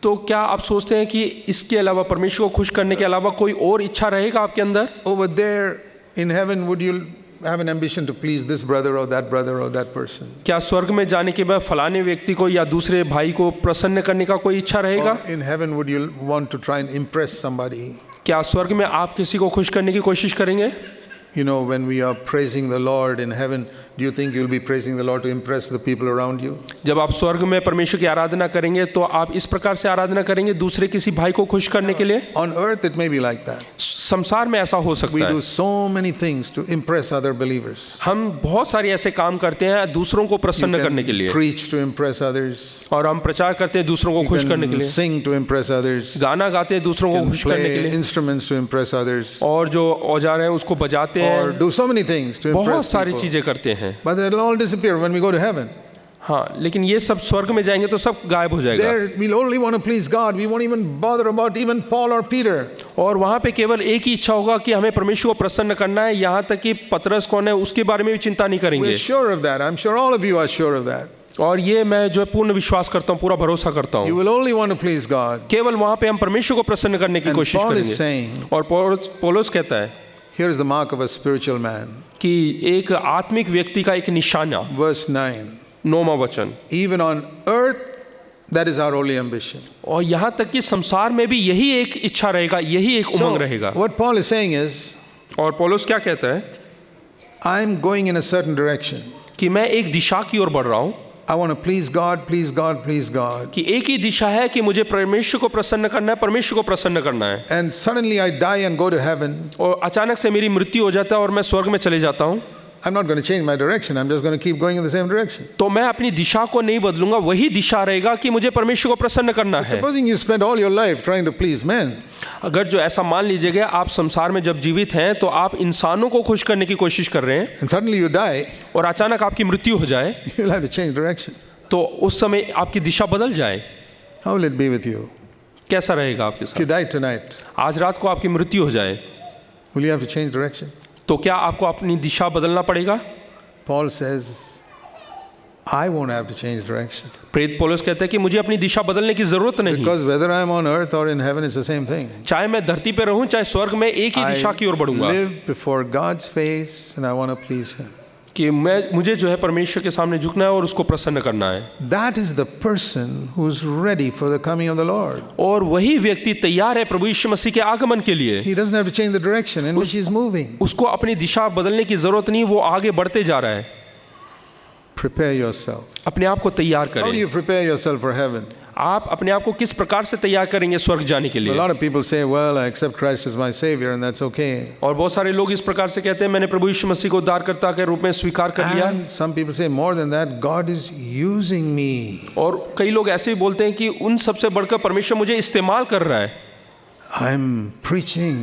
[SPEAKER 2] तो क्या आप सोचते हैं कि इसके अलावा, परमेश्वर को खुश करने के अलावा कोई और इच्छा रहेगा आपके अंदर?
[SPEAKER 1] Over there in heaven, would you have an ambition to please this brother or that person?
[SPEAKER 2] क्या स्वर्ग में जाने के बाद फलाने व्यक्ति को या दूसरे भाई को प्रसन्न करने का कोई इच्छा रहेगा?
[SPEAKER 1] Or in heaven, would you want to try and impress somebody?
[SPEAKER 2] क्या स्वर्ग में आप किसी को खुश करने की कोशिश करेंगे?
[SPEAKER 1] You know, when we are praising the Lord in heaven, do you think you'll be praising the Lord to impress the people around you?
[SPEAKER 2] जब आप स्वर्ग में परमेश्वर की आराधना करेंगे तो आप इस प्रकार से आराधना करेंगे दूसरे किसी भाई को खुश करने के लिए?
[SPEAKER 1] On earth, it may be like that.
[SPEAKER 2] संसार में ऐसा हो
[SPEAKER 1] We
[SPEAKER 2] सकता
[SPEAKER 1] do
[SPEAKER 2] है।
[SPEAKER 1] so many things to impress other believers.
[SPEAKER 2] हम बहुत सारे ऐसे काम करते हैं दूसरों को प्रसन्न करने के लिए,
[SPEAKER 1] Preach to impress others.
[SPEAKER 2] और हम प्रचार करते हैं दूसरों को खुश करने के
[SPEAKER 1] You can
[SPEAKER 2] लिए,
[SPEAKER 1] sing to impress others.
[SPEAKER 2] गाना गाते हैं दूसरों को
[SPEAKER 1] You
[SPEAKER 2] खुश
[SPEAKER 1] can
[SPEAKER 2] करने के
[SPEAKER 1] play
[SPEAKER 2] लिए,
[SPEAKER 1] instruments to impress others.
[SPEAKER 2] और जो औजार है उसको बजाते
[SPEAKER 1] Or
[SPEAKER 2] हैं,
[SPEAKER 1] do so many things to
[SPEAKER 2] बहुत
[SPEAKER 1] impress
[SPEAKER 2] सारी
[SPEAKER 1] people.
[SPEAKER 2] चीजें करते हैं।
[SPEAKER 1] But it'll all disappear when we go to heaven.
[SPEAKER 2] हाँ, लेकिन ये सब स्वर्ग में जाएंगे तो सब गायब हो जाएगा,
[SPEAKER 1] There we'll only want to please God. We won't even bother about even Paul or Peter.
[SPEAKER 2] और वहाँ पे केवल एक ही इच्छा होगा कि हमें परमेश्वर को प्रसन्न करना है, यहाँ तक कि पतरस कौन है उसके बारे में भी चिंता नहीं करेंगे।
[SPEAKER 1] We're sure of that. I'm sure all of you are sure of that.
[SPEAKER 2] और ये मैं जो है पूर्ण विश्वास करता हूँ, पूरा भरोसा करता
[SPEAKER 1] You
[SPEAKER 2] हूँ,
[SPEAKER 1] will only want to please God.
[SPEAKER 2] केवल वहाँ पे हम परमेश्वर को प्रसन्न करने की
[SPEAKER 1] And
[SPEAKER 2] कोशिश
[SPEAKER 1] Paul is
[SPEAKER 2] करेंगे।
[SPEAKER 1] saying,
[SPEAKER 2] और पौलुस कहता है
[SPEAKER 1] here is the mark of a spiritual man.
[SPEAKER 2] कि एक आत्मिक व्यक्ति का एक निशाना,
[SPEAKER 1] Verse 9.
[SPEAKER 2] 9वां वचन,
[SPEAKER 1] Even on earth, that is our only ambition.
[SPEAKER 2] और यहाँ तक कि संसार में भी यही एक इच्छा रहेगा, यही एक
[SPEAKER 1] So,
[SPEAKER 2] उमंग रहेगा।
[SPEAKER 1] what Paul is saying is,
[SPEAKER 2] और पौलुस क्या कहता है
[SPEAKER 1] I'm going in a certain direction.
[SPEAKER 2] कि मैं एक दिशा की ओर बढ़ रहा हूँ,
[SPEAKER 1] I want to please God, please God, please God.
[SPEAKER 2] कि एक ही दिशा है कि मुझे परमेश्वर को प्रसन्न करना है, परमेश्वर को प्रसन्न करना है।
[SPEAKER 1] And suddenly I die and go to heaven.
[SPEAKER 2] और अचानक से मेरी मृत्यु हो जाता है और मैं स्वर्ग में चले जाता हूँ,
[SPEAKER 1] I'm not going to change my direction. I'm just going to keep going in the same direction.
[SPEAKER 2] तो मैं अपनी दिशा को नहीं बदलूंगा, वही दिशा रहेगा कि मुझे परमेश्वर को प्रसन्न करना है।
[SPEAKER 1] Supposing you spend all your life trying to please men,
[SPEAKER 2] अगर जो ऐसा मान लीजिएगा आप संसार में जब जीवित हैं तो आप इंसानों को खुश करने की कोशिश कर रहे हैं,
[SPEAKER 1] and suddenly you die,
[SPEAKER 2] और अचानक आपकी मृत्यु हो जाए
[SPEAKER 1] you'll have to change direction.
[SPEAKER 2] तो उस समय आपकी दिशा बदल जाए,
[SPEAKER 1] How will it be with you?
[SPEAKER 2] कैसा रहेगा आपके
[SPEAKER 1] If you
[SPEAKER 2] साथ?
[SPEAKER 1] die tonight,
[SPEAKER 2] आज रात को आपकी मृत्यु हो जाए
[SPEAKER 1] will you have to change direction?
[SPEAKER 2] तो क्या आपको अपनी दिशा बदलना पड़ेगा?
[SPEAKER 1] Paul says, I won't have to change direction.
[SPEAKER 2] प्रेरित पौलुस कहता है कि मुझे अपनी दिशा बदलने की जरूरत नहीं,
[SPEAKER 1] Because whether I'm on earth or in heaven, it's the same thing.
[SPEAKER 2] चाहे मैं धरती पे रहूं चाहे स्वर्ग में, एक ही दिशा की ओर
[SPEAKER 1] I
[SPEAKER 2] बढ़ूंगा
[SPEAKER 1] live before God's face and I want to please Him.
[SPEAKER 2] कि मुझे जो है परमेश्वर के सामने झुकना है और उसको प्रसन्न करना है।
[SPEAKER 1] That is the person who's ready for the coming of the Lord.
[SPEAKER 2] और वही व्यक्ति तैयार है प्रभु यीशु मसीह के आगमन के लिए।
[SPEAKER 1] He doesn't have to change the direction in which he's moving.
[SPEAKER 2] उसको अपनी दिशा बदलने की जरूरत नहीं, वो आगे बढ़ते जा रहा है।
[SPEAKER 1] Prepare yourself.
[SPEAKER 2] अपने आप को तैयार
[SPEAKER 1] How do
[SPEAKER 2] करें।
[SPEAKER 1] you prepare yourself for heaven?
[SPEAKER 2] आप अपने आप को किस प्रकार से तैयार करेंगे स्वर्ग जाने के
[SPEAKER 1] A
[SPEAKER 2] लिए?
[SPEAKER 1] lot of people say, well, I accept Christ as my Savior and that's okay.
[SPEAKER 2] और बहुत सारे लोग इस प्रकार से कहते हैं मैंने प्रभु यीशु मसीह को उद्धारकर्ता के रूप में स्वीकार कर लिया।
[SPEAKER 1] And some people say, more than that, God is using me.
[SPEAKER 2] और कई लोग ऐसे भी बोलते हैं कि उन सबसे बढ़कर परमेश्वर मुझे इस्तेमाल कर रहा है,
[SPEAKER 1] I'm preaching.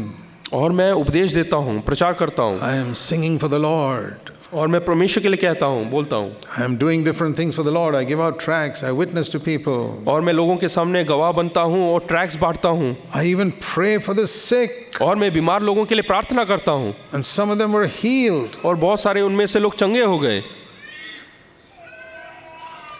[SPEAKER 2] और मैं उपदेश देता हूँ, प्रचार करता हूँ,
[SPEAKER 1] I am singing for the Lord.
[SPEAKER 2] और मैं परमेश्वर के लिए कहता हूँ, बोलता हूँ,
[SPEAKER 1] I am doing different things for the Lord. I give out tracts. I witness to people.
[SPEAKER 2] और मैं लोगों के सामने गवाह बनता हूँ और ट्रैक्स बांटता हूँ,
[SPEAKER 1] I even pray for the sick.
[SPEAKER 2] और मैं बीमार लोगों के लिए प्रार्थना करता हूँ,
[SPEAKER 1] And some of them were healed.
[SPEAKER 2] और बहुत सारे उनमें से लोग चंगे हो गए।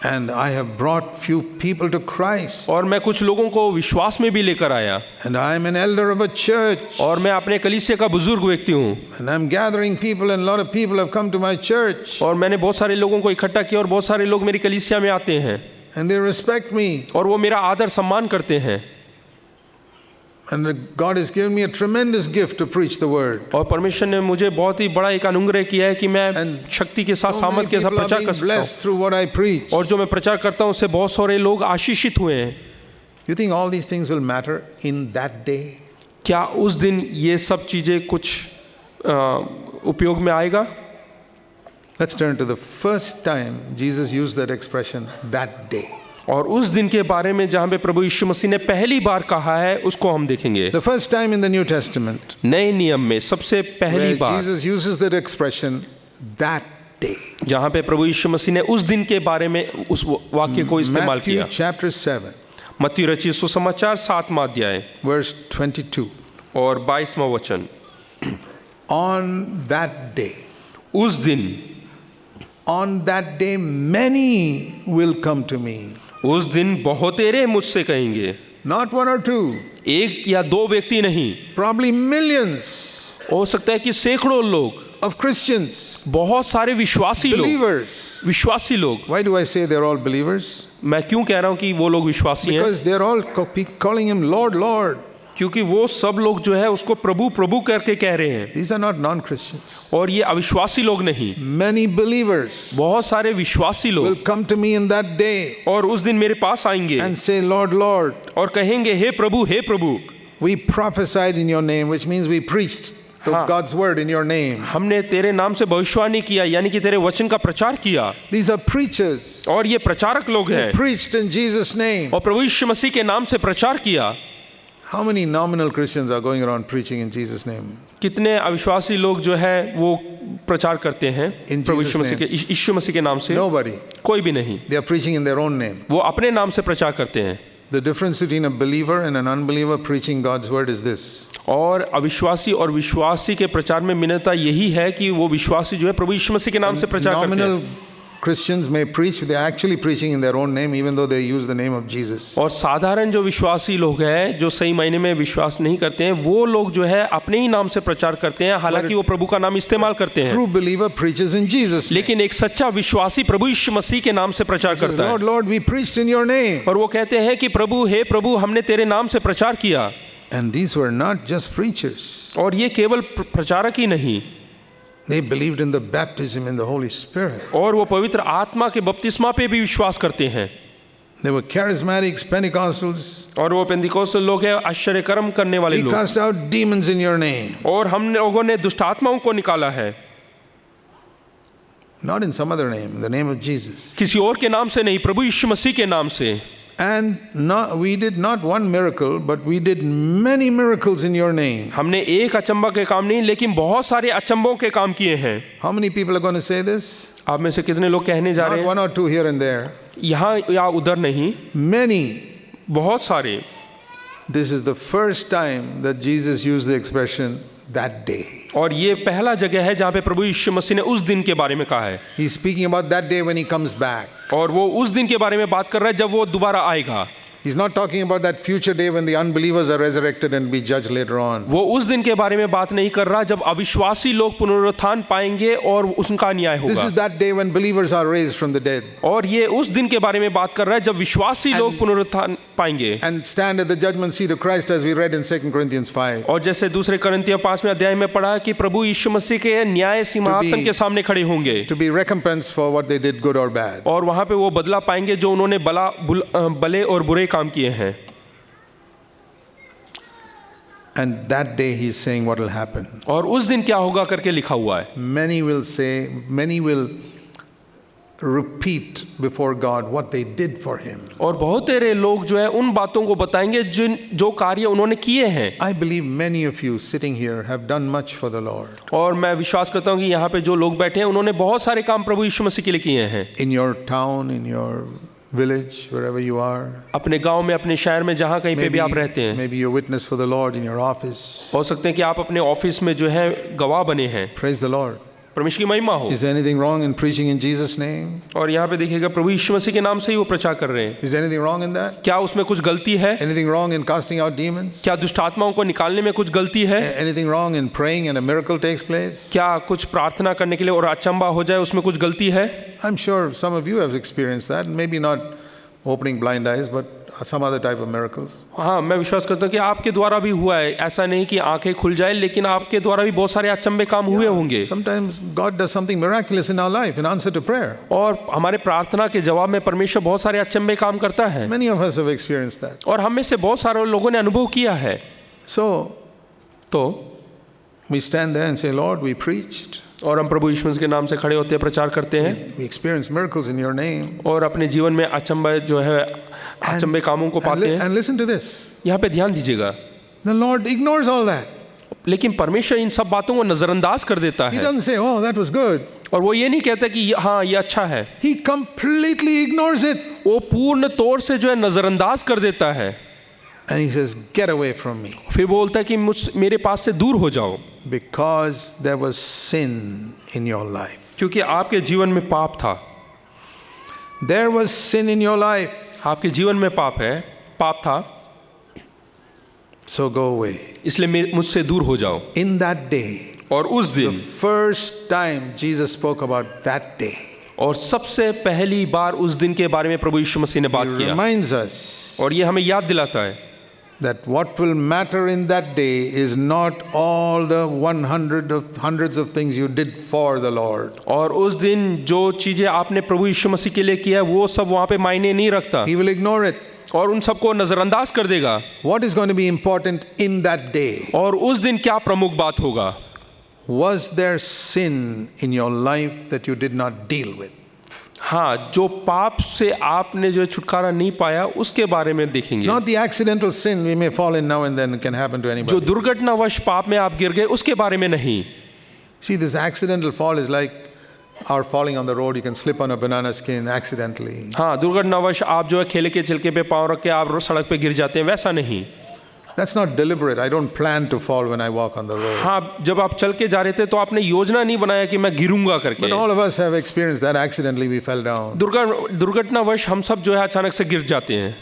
[SPEAKER 1] And I have brought few people to Christ.
[SPEAKER 2] और मैं कुछ लोगों को विश्वास में भी लेकर आया,
[SPEAKER 1] And I am an elder of a church.
[SPEAKER 2] और मैं अपने कलीसिया का बुजुर्ग व्यक्ति हूँ,
[SPEAKER 1] And I'm gathering people and a lot of people have come to my church.
[SPEAKER 2] और मैंने बहुत सारे लोगों को इकट्ठा किया और बहुत सारे लोग मेरी कलीसिया में आते हैं
[SPEAKER 1] And they respect me.
[SPEAKER 2] और वो मेरा आदर सम्मान करते हैं।
[SPEAKER 1] And God has given me a tremendous gift to preach the word.
[SPEAKER 2] और परमेश्वर ने मुझे बहुत ही बड़ा एक अनुग्रह किया है कि मैं
[SPEAKER 1] And
[SPEAKER 2] शक्ति के साथ
[SPEAKER 1] So many
[SPEAKER 2] सामर्थ के साथ
[SPEAKER 1] people are
[SPEAKER 2] प्रचार
[SPEAKER 1] being
[SPEAKER 2] कर सकता
[SPEAKER 1] blessed through what I preach.
[SPEAKER 2] हूँ, और जो मैं प्रचार करता हूँ उससे बहुत सारे लोग आशीषित हुए हैं।
[SPEAKER 1] You think all these things will matter in that day?
[SPEAKER 2] क्या उस दिन ये सब चीज़ें कुछ उपयोग में आएगा।
[SPEAKER 1] Let's turn to the first time Jesus used that expression, that day.
[SPEAKER 2] और उस दिन के बारे में जहाँ पे प्रभु यीशु मसीह ने पहली बार कहा है उसको हम देखेंगे।
[SPEAKER 1] The first time in the New Testament
[SPEAKER 2] नए नियम में सबसे पहली
[SPEAKER 1] where
[SPEAKER 2] bar
[SPEAKER 1] Jesus uses that expression, that day.
[SPEAKER 2] जहाँ पे प्रभु यीशु मसीह ने उस दिन के बारे में उस वाक्य को इस्तेमाल
[SPEAKER 1] Matthew
[SPEAKER 2] किया।
[SPEAKER 1] chapter 7,
[SPEAKER 2] मत्ती रचित सुसमाचार 7वां अध्याय
[SPEAKER 1] verse 22.
[SPEAKER 2] और 22वां वचन।
[SPEAKER 1] On that day,
[SPEAKER 2] उस दिन,
[SPEAKER 1] on that day, many will come to me.
[SPEAKER 2] उस दिन बहुतेरे मुझसे कहेंगे,
[SPEAKER 1] Not one or two,
[SPEAKER 2] एक या दो व्यक्ति नहीं,
[SPEAKER 1] probably millions
[SPEAKER 2] हो सकता है कि सैकड़ों लोग,
[SPEAKER 1] of Christians,
[SPEAKER 2] बहुत सारे विश्वासी लोग।
[SPEAKER 1] Why do I say they're all believers?
[SPEAKER 2] मैं क्यों कह रहा हूँ कि वो लोग विश्वासी हैं?
[SPEAKER 1] Because they're all calling him Lord, Lord.
[SPEAKER 2] क्योंकि वो सब लोग जो है उसको प्रभु प्रभु करके कह रहे हैं।
[SPEAKER 1] These are not non-Christians.
[SPEAKER 2] और ये अविश्वासी लोग नहीं,
[SPEAKER 1] Many believers
[SPEAKER 2] बहुत सारे विश्वासी
[SPEAKER 1] will
[SPEAKER 2] लोग
[SPEAKER 1] come to me in that day
[SPEAKER 2] और उस दिन मेरे पास आएंगे
[SPEAKER 1] and say, Lord, Lord,
[SPEAKER 2] और कहेंगे, हे प्रभु, हे प्रभु,
[SPEAKER 1] we prophesied in your name, which means we preached God's word in your name.
[SPEAKER 2] हमने तेरे नाम से भविष्यवाणी किया, यानी कि तेरे वचन का प्रचार किया।
[SPEAKER 1] These are preachers.
[SPEAKER 2] और ये प्रचारक लोग हैं,
[SPEAKER 1] Preached in Jesus' name.
[SPEAKER 2] और प्रभु यीशु मसीह के नाम से प्रचार किया।
[SPEAKER 1] How many nominal Christians are going around preaching in Jesus' name?
[SPEAKER 2] कितने अविश्वासी लोग जो है वो प्रचार करते हैं
[SPEAKER 1] In
[SPEAKER 2] प्रभु
[SPEAKER 1] Jesus'
[SPEAKER 2] यीशु मसीह के नाम से?
[SPEAKER 1] Nobody.
[SPEAKER 2] कोई भी नहीं,
[SPEAKER 1] They are preaching in their own name.
[SPEAKER 2] वो अपने नाम से प्रचार करते हैं।
[SPEAKER 1] The difference between a believer and an unbeliever preaching God's word is this.
[SPEAKER 2] और अविश्वासी और विश्वासी के प्रचार में भिन्नता यही है कि वो विश्वासी जो है प्रभु यीशु मसीह के नाम से प्रचार करते हैं।
[SPEAKER 1] Nominal Christians may preach, they are actually preaching in their own name, even though they use the name of Jesus.
[SPEAKER 2] और साधारण जो विश्वासी लोग हैं, जो सही मायने में विश्वास नहीं करते हैं, वो लोग जो है अपने ही नाम से प्रचार करते हैं, हालांकि वो प्रभु का नाम इस्तेमाल करते हैं।
[SPEAKER 1] True believer preaches in Jesus' name.
[SPEAKER 2] लेकिन एक सच्चा विश्वासी प्रभु यीशु मसीह के नाम से प्रचार करता है।
[SPEAKER 1] Lord, Lord, we preached in your name.
[SPEAKER 2] और वो कहते हैं कि प्रभु, हे प्रभु, हमने तेरे नाम से प्रचार किया।
[SPEAKER 1] And these were not just preachers.
[SPEAKER 2] और ये केवल प्रचारक ही नहीं,
[SPEAKER 1] They believed in the baptism in the Holy Spirit.
[SPEAKER 2] और वो पवित्र आत्मा के बपतिस्मा पे भी विश्वास करते हैं।
[SPEAKER 1] They were charismatics, Pentecostals.
[SPEAKER 2] और वो पेंतिकोस्tal लोग हैं, आश्चर्य कर्म करने वाले
[SPEAKER 1] We
[SPEAKER 2] लोग।
[SPEAKER 1] cast out demons in your name.
[SPEAKER 2] और हम लोगों ने दुष्ट आत्माओं को निकाला है।
[SPEAKER 1] Not in some other name, in the name of Jesus.
[SPEAKER 2] किसी और के नाम से नहीं, प्रभु यीशु मसीह के नाम से।
[SPEAKER 1] And we did not one miracle, but we did many miracles in your name.
[SPEAKER 2] हमने एक अचंबा के काम नहीं, लेकिन बहुत सारे अचंबों के काम किए हैं।
[SPEAKER 1] How many people are going to say this?
[SPEAKER 2] आप में से कितने लोग कहने जा रहे
[SPEAKER 1] Not
[SPEAKER 2] हैं?
[SPEAKER 1] one or two here and there.
[SPEAKER 2] यहाँ या उधर नहीं,
[SPEAKER 1] Many.
[SPEAKER 2] बहुत सारे।
[SPEAKER 1] This is the first time that Jesus used the expression that day.
[SPEAKER 2] और ये पहला जगह है जहाँ पे प्रभु यीशु मसीह ने उस दिन के बारे में कहा है।
[SPEAKER 1] He's speaking about that day when he comes back.
[SPEAKER 2] और वो उस दिन के बारे में बात कर रहा है जब वो दोबारा आएगा।
[SPEAKER 1] He's not talking about that future day when the unbelievers are resurrected and be judged later on.
[SPEAKER 2] वो उस दिन के बारे में बात नहीं कर रहा जब अविश्वासी लोग पुनरुत्थान पाएंगे और उनका न्याय
[SPEAKER 1] This
[SPEAKER 2] होगा।
[SPEAKER 1] is that day when believers are raised from the dead
[SPEAKER 2] और ये उस दिन के बारे में बात कर रहा है जब विश्वासी लोग पुनरुत्थान पाएंगे
[SPEAKER 1] and stand at the judgment seat of Christ, as we read in 2 Corinthians 5.
[SPEAKER 2] और जैसे दूसरे करंथियों 5वें अध्याय में पढ़ा कि प्रभु यीशु मसीह के न्याय सिंहासन के सामने खड़े होंगे
[SPEAKER 1] To be recompensed for what they did, good or bad.
[SPEAKER 2] और वहां पे वो बदला पाएंगे जो उन्होंने भले और बुरे काम किए हैं।
[SPEAKER 1] And that day he's saying what will happen.
[SPEAKER 2] और उस दिन क्या होगा करके लिखा हुआ है।
[SPEAKER 1] Many will repeat before God what they did for him.
[SPEAKER 2] और बहुत सारे लोग जो है उन बातों को बताएंगे जो कार्य उन्होंने किए हैं।
[SPEAKER 1] I believe many of you sitting here have done much for the Lord.
[SPEAKER 2] और मैं विश्वास करता हूँ कि यहाँ पे जो लोग बैठे हैं उन्होंने बहुत सारे काम प्रभु यीशु मसीह के लिए किए हैं।
[SPEAKER 1] In your town, in your village, wherever you are.
[SPEAKER 2] अपने गांव में, अपने शहर में, जहाँ कहीं पे भी आप रहते हैं।
[SPEAKER 1] Maybe you witness for the Lord in your office.
[SPEAKER 2] हो सकते हैं कि आप अपने ऑफिस में जो है गवाह बने हैं।
[SPEAKER 1] Praise the Lord.
[SPEAKER 2] परमेश्वर की महिमा हो।
[SPEAKER 1] Is there anything wrong in preaching in Jesus' name?
[SPEAKER 2] और यहाँ पे देखिएगा प्रभु यीशु मसीह के नाम से ही वो प्रचार कर रहे हैं।
[SPEAKER 1] Is there anything wrong in that?
[SPEAKER 2] क्या उसमें कुछ गलती है?
[SPEAKER 1] Anything wrong in casting out demons?
[SPEAKER 2] क्या दुष्ट आत्माओं को निकालने में कुछ गलती है?
[SPEAKER 1] Anything wrong in praying and a miracle takes place?
[SPEAKER 2] क्या कुछ प्रार्थना करने के लिए और अचंबा हो जाए उसमें कुछ गलती है?
[SPEAKER 1] I'm sure some of you have experienced that. Maybe not opening blind eyes, but some other type of miracles.
[SPEAKER 2] हाँ, मैं विश्वास करता हूँ कि आपके द्वारा भी हुआ है। ऐसा नहीं कि आंखें खुल जाए, लेकिन आपके द्वारा भी बहुत सारे अचंबे काम हुए होंगे।
[SPEAKER 1] Sometimes God does something miraculous in our life in answer to prayer.
[SPEAKER 2] और हमारे प्रार्थना के जवाब में परमेश्वर बहुत सारे अचंबे काम करता है।
[SPEAKER 1] Many of us have experienced that.
[SPEAKER 2] और हम में से बहुत सारे लोगों ने अनुभव किया है।
[SPEAKER 1] So,
[SPEAKER 2] तो
[SPEAKER 1] We stand there and say, Lord, we preached.
[SPEAKER 2] और हम प्रभु यीशु मसीह के नाम से खड़े होते हैं, प्रचार करते हैं
[SPEAKER 1] We experienced miracles in your name.
[SPEAKER 2] और अपने जीवन में अचंभे जो है अचंभे कामों को पाते हैं।
[SPEAKER 1] And listen to this.
[SPEAKER 2] यहाँ पे ध्यान दीजिएगा,
[SPEAKER 1] The Lord ignores all that.
[SPEAKER 2] लेकिन परमेश्वर इन सब बातों को नजरअंदाज कर देता
[SPEAKER 1] He
[SPEAKER 2] है
[SPEAKER 1] doesn't say, oh, that was good.
[SPEAKER 2] और वो ये नहीं कहता कि हाँ ये अच्छा है,
[SPEAKER 1] He completely ignores it.
[SPEAKER 2] वो पूर्ण तौर से जो है नजरअंदाज कर देता है।
[SPEAKER 1] And he says, get away from me.
[SPEAKER 2] फिर बोलता है कि मेरे पास से दूर हो जाओ,
[SPEAKER 1] Because there was sin in your life.
[SPEAKER 2] क्योंकि आपके जीवन में पाप था।
[SPEAKER 1] There was sin in your life.
[SPEAKER 2] आपके जीवन में पाप था,
[SPEAKER 1] So go away.
[SPEAKER 2] इसलिए मुझसे दूर हो जाओ।
[SPEAKER 1] In that day,
[SPEAKER 2] और उस
[SPEAKER 1] the
[SPEAKER 2] दिन,
[SPEAKER 1] first time Jesus spoke about that day,
[SPEAKER 2] और सबसे पहली बार उस दिन के बारे में प्रभु यीशु मसीह ने बात
[SPEAKER 1] he
[SPEAKER 2] किया,
[SPEAKER 1] reminds us
[SPEAKER 2] और ये हमें याद दिलाता है
[SPEAKER 1] that what will matter in that day is not all the hundreds of things you did for the Lord.
[SPEAKER 2] और उस दिन जो चीजें आपने प्रभु यीशु मसीह के लिए किया वो सब वहाँ पे मायने नहीं रखता,
[SPEAKER 1] He will ignore it.
[SPEAKER 2] और उन सबको नजरअंदाज कर देगा।
[SPEAKER 1] What is going to be important in that day?
[SPEAKER 2] और उस दिन क्या प्रमुख बात होगा?
[SPEAKER 1] Was there sin in your life that you did not deal with?
[SPEAKER 2] हाँ, जो पाप से आपने जो छुटकारा नहीं पाया उसके बारे में देखेंगे।
[SPEAKER 1] Not the accidental sin we may fall in now and then, it can happen to
[SPEAKER 2] जो
[SPEAKER 1] anybody.
[SPEAKER 2] दुर्घटनावश पाप में आप गिर गए उसके बारे में नहीं।
[SPEAKER 1] See, this accidental fall is like our falling on the road. You can slip on a banana skin accidentally.
[SPEAKER 2] हाँ, दुर्घटनावश आप जो है खेले के चिलके पे पाँव रख के आप सड़क पे गिर जाते हैं, वैसा नहीं।
[SPEAKER 1] That's not deliberate. I don't plan to fall when I walk on the road.
[SPEAKER 2] हाँ, जब आप चल के जा रहे थे तो आपने योजना नहीं बनाया कि मैं गिरूंगा करके।
[SPEAKER 1] But all of us have experienced that. Accidentally we fell down.
[SPEAKER 2] दुर्घटनावश हम सब जो है अचानक से गिर जाते हैं।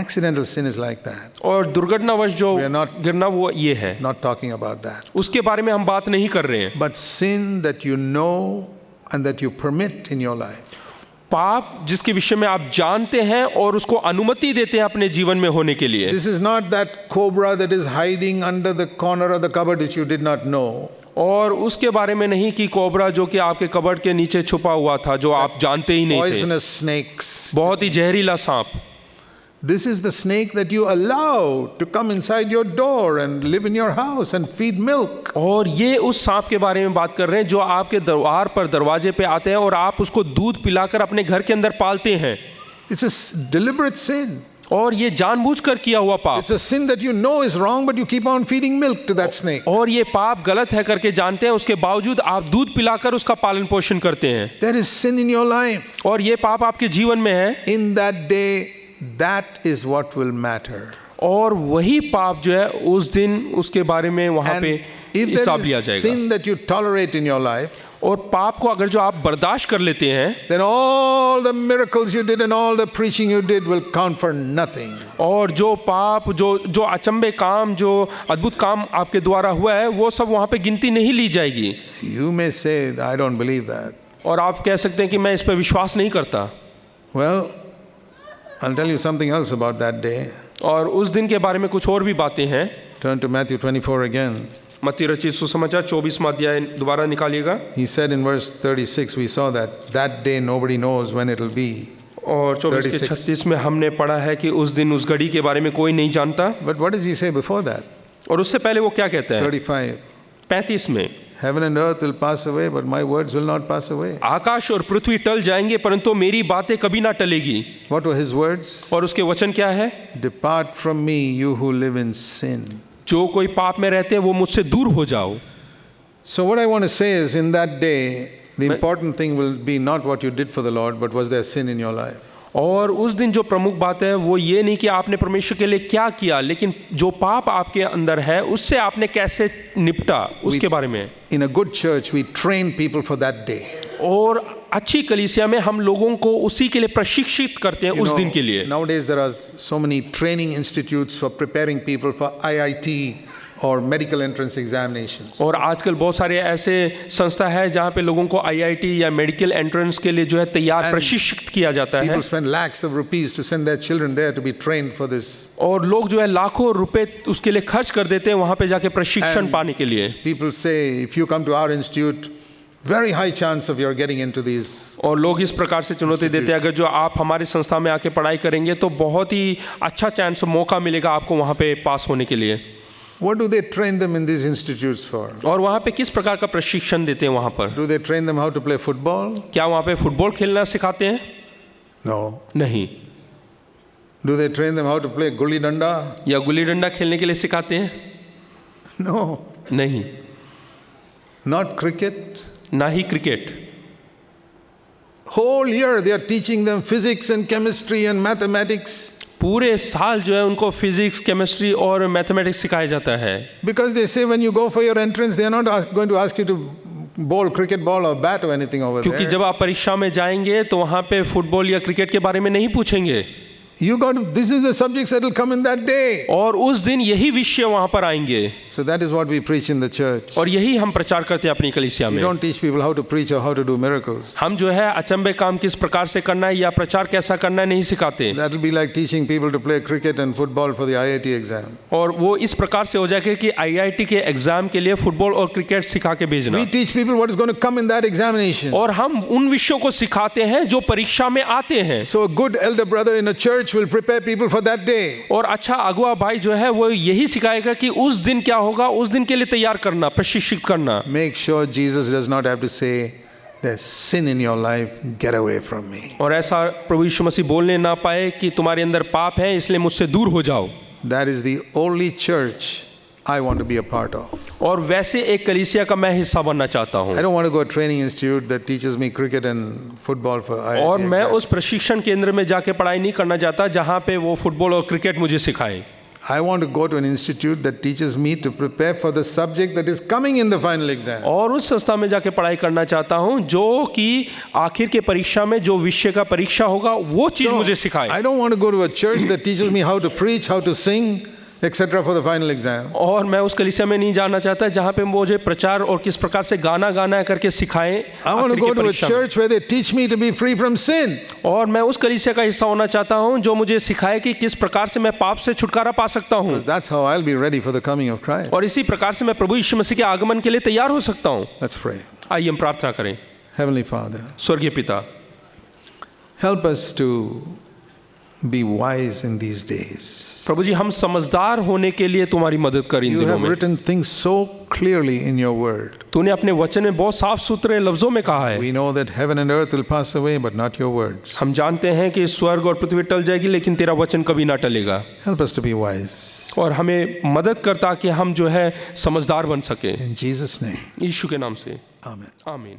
[SPEAKER 1] Accidental sin is like that.
[SPEAKER 2] और दुर्घटनावश जो
[SPEAKER 1] We are not-
[SPEAKER 2] गिरना वो ये है,
[SPEAKER 1] Not talking about that.
[SPEAKER 2] उसके बारे में हम बात नहीं कर रहे हैं।
[SPEAKER 1] But sin that you know and that you permit in your life.
[SPEAKER 2] पाप जिसके विषय में आप जानते हैं और उसको अनुमति देते हैं अपने जीवन में होने के लिए।
[SPEAKER 1] This is not that cobra that is hiding under the corner of the cupboard which you did not know.
[SPEAKER 2] और उसके बारे में नहीं कि कोबरा जो कि आपके कबर्ड के नीचे छुपा हुआ था, जो आप जानते ही नहीं थे।
[SPEAKER 1] Poisonous snakes.
[SPEAKER 2] बहुत ही जहरीला सांप।
[SPEAKER 1] This is the snake that you allow to come inside your door and live in your house and feed milk.
[SPEAKER 2] और ये उस सांप के बारे में बात कर रहे हैं जो आपके द्वार पर दरवाजे पे आते हैं और आप उसको दूध पिलाकर अपने घर के अंदर पालते हैं।
[SPEAKER 1] It's a deliberate sin.
[SPEAKER 2] और ये जानबूझकर किया हुआ पाप।
[SPEAKER 1] It's a sin that you know is wrong, but you keep on feeding milk to that snake.
[SPEAKER 2] और ये पाप गलत है करके जानते हैं, उसके बावजूद आप दूध पिलाकर उसका पालन पोषण करते हैं।
[SPEAKER 1] There is sin in your life.
[SPEAKER 2] और ये पाप आपके जीवन में है।
[SPEAKER 1] In that day, that is what will matter.
[SPEAKER 2] और वही पाप जो है उस दिन उसके बारे में वहाँ
[SPEAKER 1] And
[SPEAKER 2] पे
[SPEAKER 1] if
[SPEAKER 2] हिसाब
[SPEAKER 1] there
[SPEAKER 2] लिया
[SPEAKER 1] is
[SPEAKER 2] जाएगा।
[SPEAKER 1] sin that you tolerate in your life,
[SPEAKER 2] और पाप को अगर जो आप बर्दाश्त कर लेते हैं,
[SPEAKER 1] then all the miracles you did and all the preaching you did will count for nothing.
[SPEAKER 2] और जो पाप जो अचंभे काम, जो अद्भुत काम आपके द्वारा हुआ है, वो सब वहाँ पे गिनती नहीं ली जाएगी।
[SPEAKER 1] You may say, I don't believe that.
[SPEAKER 2] और आप कह सकते हैं कि मैं इस पर विश्वास नहीं करता।
[SPEAKER 1] Well, I'll tell you something else about that day.
[SPEAKER 2] और उस दिन के बारे में कुछ और भी बातें हैं।
[SPEAKER 1] Turn to Matthew 24 again.
[SPEAKER 2] मत्ती रचित सुसमाचार 24वां अध्याय दोबारा निकालिएगा।
[SPEAKER 1] He said in verse 36, we saw that day nobody knows when it'll be.
[SPEAKER 2] और 24 के 36 में हमने पढ़ा है कि उस दिन उस घड़ी के बारे में कोई नहीं जानता।
[SPEAKER 1] But what does he say before that?
[SPEAKER 2] और उससे पहले वो क्या कहता है?
[SPEAKER 1] 35.
[SPEAKER 2] 35 में,
[SPEAKER 1] Heaven and earth will pass away, but my words will not pass away.
[SPEAKER 2] आकाश और पृथ्वी टल जाएंगे परंतु मेरी बातें कभी ना टलेगी।
[SPEAKER 1] What were his words?
[SPEAKER 2] और उसके वचन क्या है?
[SPEAKER 1] Depart from me, you who live in sin.
[SPEAKER 2] जो कोई पाप में रहते हैं वो मुझसे दूर हो जाओ।
[SPEAKER 1] So what I want to say is, in that day, the important thing will be not what you did for the Lord, but was there sin in your life?
[SPEAKER 2] और उस दिन जो प्रमुख बात है वो ये नहीं कि आपने परमेश्वर के लिए क्या किया, लेकिन जो पाप आपके अंदर है उससे आपने कैसे निपटा, उसके बारे में।
[SPEAKER 1] In a good church, we train people for that day.
[SPEAKER 2] और अच्छी कलीसिया में हम लोगों को उसी के लिए प्रशिक्षित करते हैं,
[SPEAKER 1] You
[SPEAKER 2] उस
[SPEAKER 1] know,
[SPEAKER 2] दिन के लिए।
[SPEAKER 1] nowadays there are so many training institutes for preparing people for IIT or medical entrance examinations.
[SPEAKER 2] और आजकल बहुत सारे ऐसे संस्था है जहाँ पे लोगों को IIT या मेडिकल एंट्रेंस के लिए जो है तैयार
[SPEAKER 1] And
[SPEAKER 2] प्रशिक्षित किया जाता है।
[SPEAKER 1] People spend lakhs of rupees to send their children there to be trained for this.
[SPEAKER 2] और लोग जो है लाखों रुपए उसके लिए खर्च कर देते हैं वहाँ पे जाके प्रशिक्षण
[SPEAKER 1] And
[SPEAKER 2] पाने के लिए।
[SPEAKER 1] People say, if you come to our institute, very high chance of your getting into these.
[SPEAKER 2] और लोग इस प्रकार से चुनौती देते हैं, अगर जो आप हमारी संस्था में आके पढ़ाई करेंगे तो बहुत ही अच्छा चांस मौका मिलेगा आपको वहाँ पे पास होने के लिए।
[SPEAKER 1] What do they train them in these institutes for?
[SPEAKER 2] और वहाँ पे किस प्रकार का प्रशिक्षण देते हैं वहाँ पर?
[SPEAKER 1] Do they train them how to play football?
[SPEAKER 2] क्या वहाँ पे फुटबॉल खेलना सिखाते हैं?
[SPEAKER 1] No.
[SPEAKER 2] नहीं।
[SPEAKER 1] Do they train them how to play gulli danda?
[SPEAKER 2] या गुल्ली डंडा खेलने के लिए सिखाते हैं?
[SPEAKER 1] No.
[SPEAKER 2] नहीं।
[SPEAKER 1] Not cricket.
[SPEAKER 2] ना ही cricket.
[SPEAKER 1] Whole year they are teaching them physics and chemistry and mathematics.
[SPEAKER 2] पूरे साल जो है उनको फिजिक्स, केमिस्ट्री और मैथमेटिक्स सिखाया जाता है।
[SPEAKER 1] Because they say when you go for your entrance, they are not going to ask you to bowl cricket ball or bat or anything over
[SPEAKER 2] क्योंकि
[SPEAKER 1] there.
[SPEAKER 2] जब आप परीक्षा में जाएंगे तो वहाँ पे फुटबॉल या क्रिकेट के बारे में नहीं पूछेंगे।
[SPEAKER 1] You got to, this is the subjects that will come in that day.
[SPEAKER 2] और उस दिन यही विषय वहाँ पर आएंगे।
[SPEAKER 1] So that is what we preach in the church.
[SPEAKER 2] और यही हम प्रचार करते हैं अपनी कलीसिया
[SPEAKER 1] We
[SPEAKER 2] में।
[SPEAKER 1] don't teach people how to preach or how to do miracles.
[SPEAKER 2] हम जो है अचंभे काम किस प्रकार से करना है या प्रचार कैसा करना है नहीं सिखाते।
[SPEAKER 1] That will be like teaching people to play cricket and football for the IIT exam.
[SPEAKER 2] और वो इस प्रकार से हो जाएगा कि IIT के एग्जाम के लिए फुटबॉल और क्रिकेट सिखा के भेजना।
[SPEAKER 1] We teach people what is going to come in that examination.
[SPEAKER 2] और हम उन विषयों को सिखाते हैं जो परीक्षा में आते हैं।
[SPEAKER 1] So a good elder brother in a church will prepare people for that day.
[SPEAKER 2] और अच्छा अगुआ भाई जो है वो यही सिखाएगा कि उस दिन क्या होगा, उस दिन के लिए तैयार करना, प्रशिक्षित करना।
[SPEAKER 1] Make sure Jesus does not have to say, there's sin in your life, get away from me.
[SPEAKER 2] और ऐसा प्रभु यीशु मसीह बोलने ना पाए कि तुम्हारे अंदर पाप है इसलिए मुझसे दूर हो जाओ।
[SPEAKER 1] That is the only church I want to be a part of.
[SPEAKER 2] और वैसे एक कलीसिया का मैं हिस्सा बनना चाहता हूँ।
[SPEAKER 1] I don't want to go to a training institute that teaches me cricket and football for IIT
[SPEAKER 2] और मैं
[SPEAKER 1] exam.
[SPEAKER 2] उस प्रशिक्षण केंद्र में जाके पढ़ाई नहीं करना चाहता जहाँ पे वो फुटबॉल और क्रिकेट मुझे सिखाए।
[SPEAKER 1] I want to go to an institute that teaches me to prepare for the subject that is coming in the final exam.
[SPEAKER 2] और उस संस्था में जाके पढ़ाई करना चाहता हूँ जो कि आखिर के परीक्षा में जो विषय का परीक्षा होगा वो चीज मुझे सिखाए।
[SPEAKER 1] I don't want to go to a church that teaches me how to preach, how to sing, etc. for the final exam.
[SPEAKER 2] और मैं उस कलीसिया में नहीं जाना चाहता जहाँ पे मुझे प्रचार और किस प्रकार से गाना गाना करके सिखाएं।
[SPEAKER 1] I want to go to a church where they teach me to be free from sin.
[SPEAKER 2] और मैं उस कलीसिया का हिस्सा होना चाहता हूँ जो मुझे सिखाए कि किस प्रकार से मैं पाप से छुटकारा पा सकता हूँ।
[SPEAKER 1] That's how I'll be ready for the coming of Christ.
[SPEAKER 2] और इसी प्रकार से मैं प्रभु यीशु मसीह के आगमन के लिए तैयार हो सकता हूँ।
[SPEAKER 1] Let's pray.
[SPEAKER 2] आइए हम प्रार्थना करें।
[SPEAKER 1] Heavenly Father,
[SPEAKER 2] स्वर्गीय पिता,
[SPEAKER 1] help us to be wise in these days.
[SPEAKER 2] प्रभु जी हम समझदार होने के लिए तुम्हारी मदद कर इन
[SPEAKER 1] You
[SPEAKER 2] दिनों
[SPEAKER 1] have
[SPEAKER 2] में।
[SPEAKER 1] written things so clearly in your word.
[SPEAKER 2] तूने अपने वचन में बहुत साफ सुथरे लफ्जों में कहा है।
[SPEAKER 1] We know that heaven and earth will pass away, but not your words.
[SPEAKER 2] हम जानते हैं कि स्वर्ग और पृथ्वी टल जाएगी लेकिन तेरा वचन कभी ना टलेगा।
[SPEAKER 1] Help us to be wise.
[SPEAKER 2] और हमें मदद करता कि हम जो है समझदार बन सके।
[SPEAKER 1] In Jesus' name,
[SPEAKER 2] यीशु के नाम से
[SPEAKER 1] amen.
[SPEAKER 2] आमीन।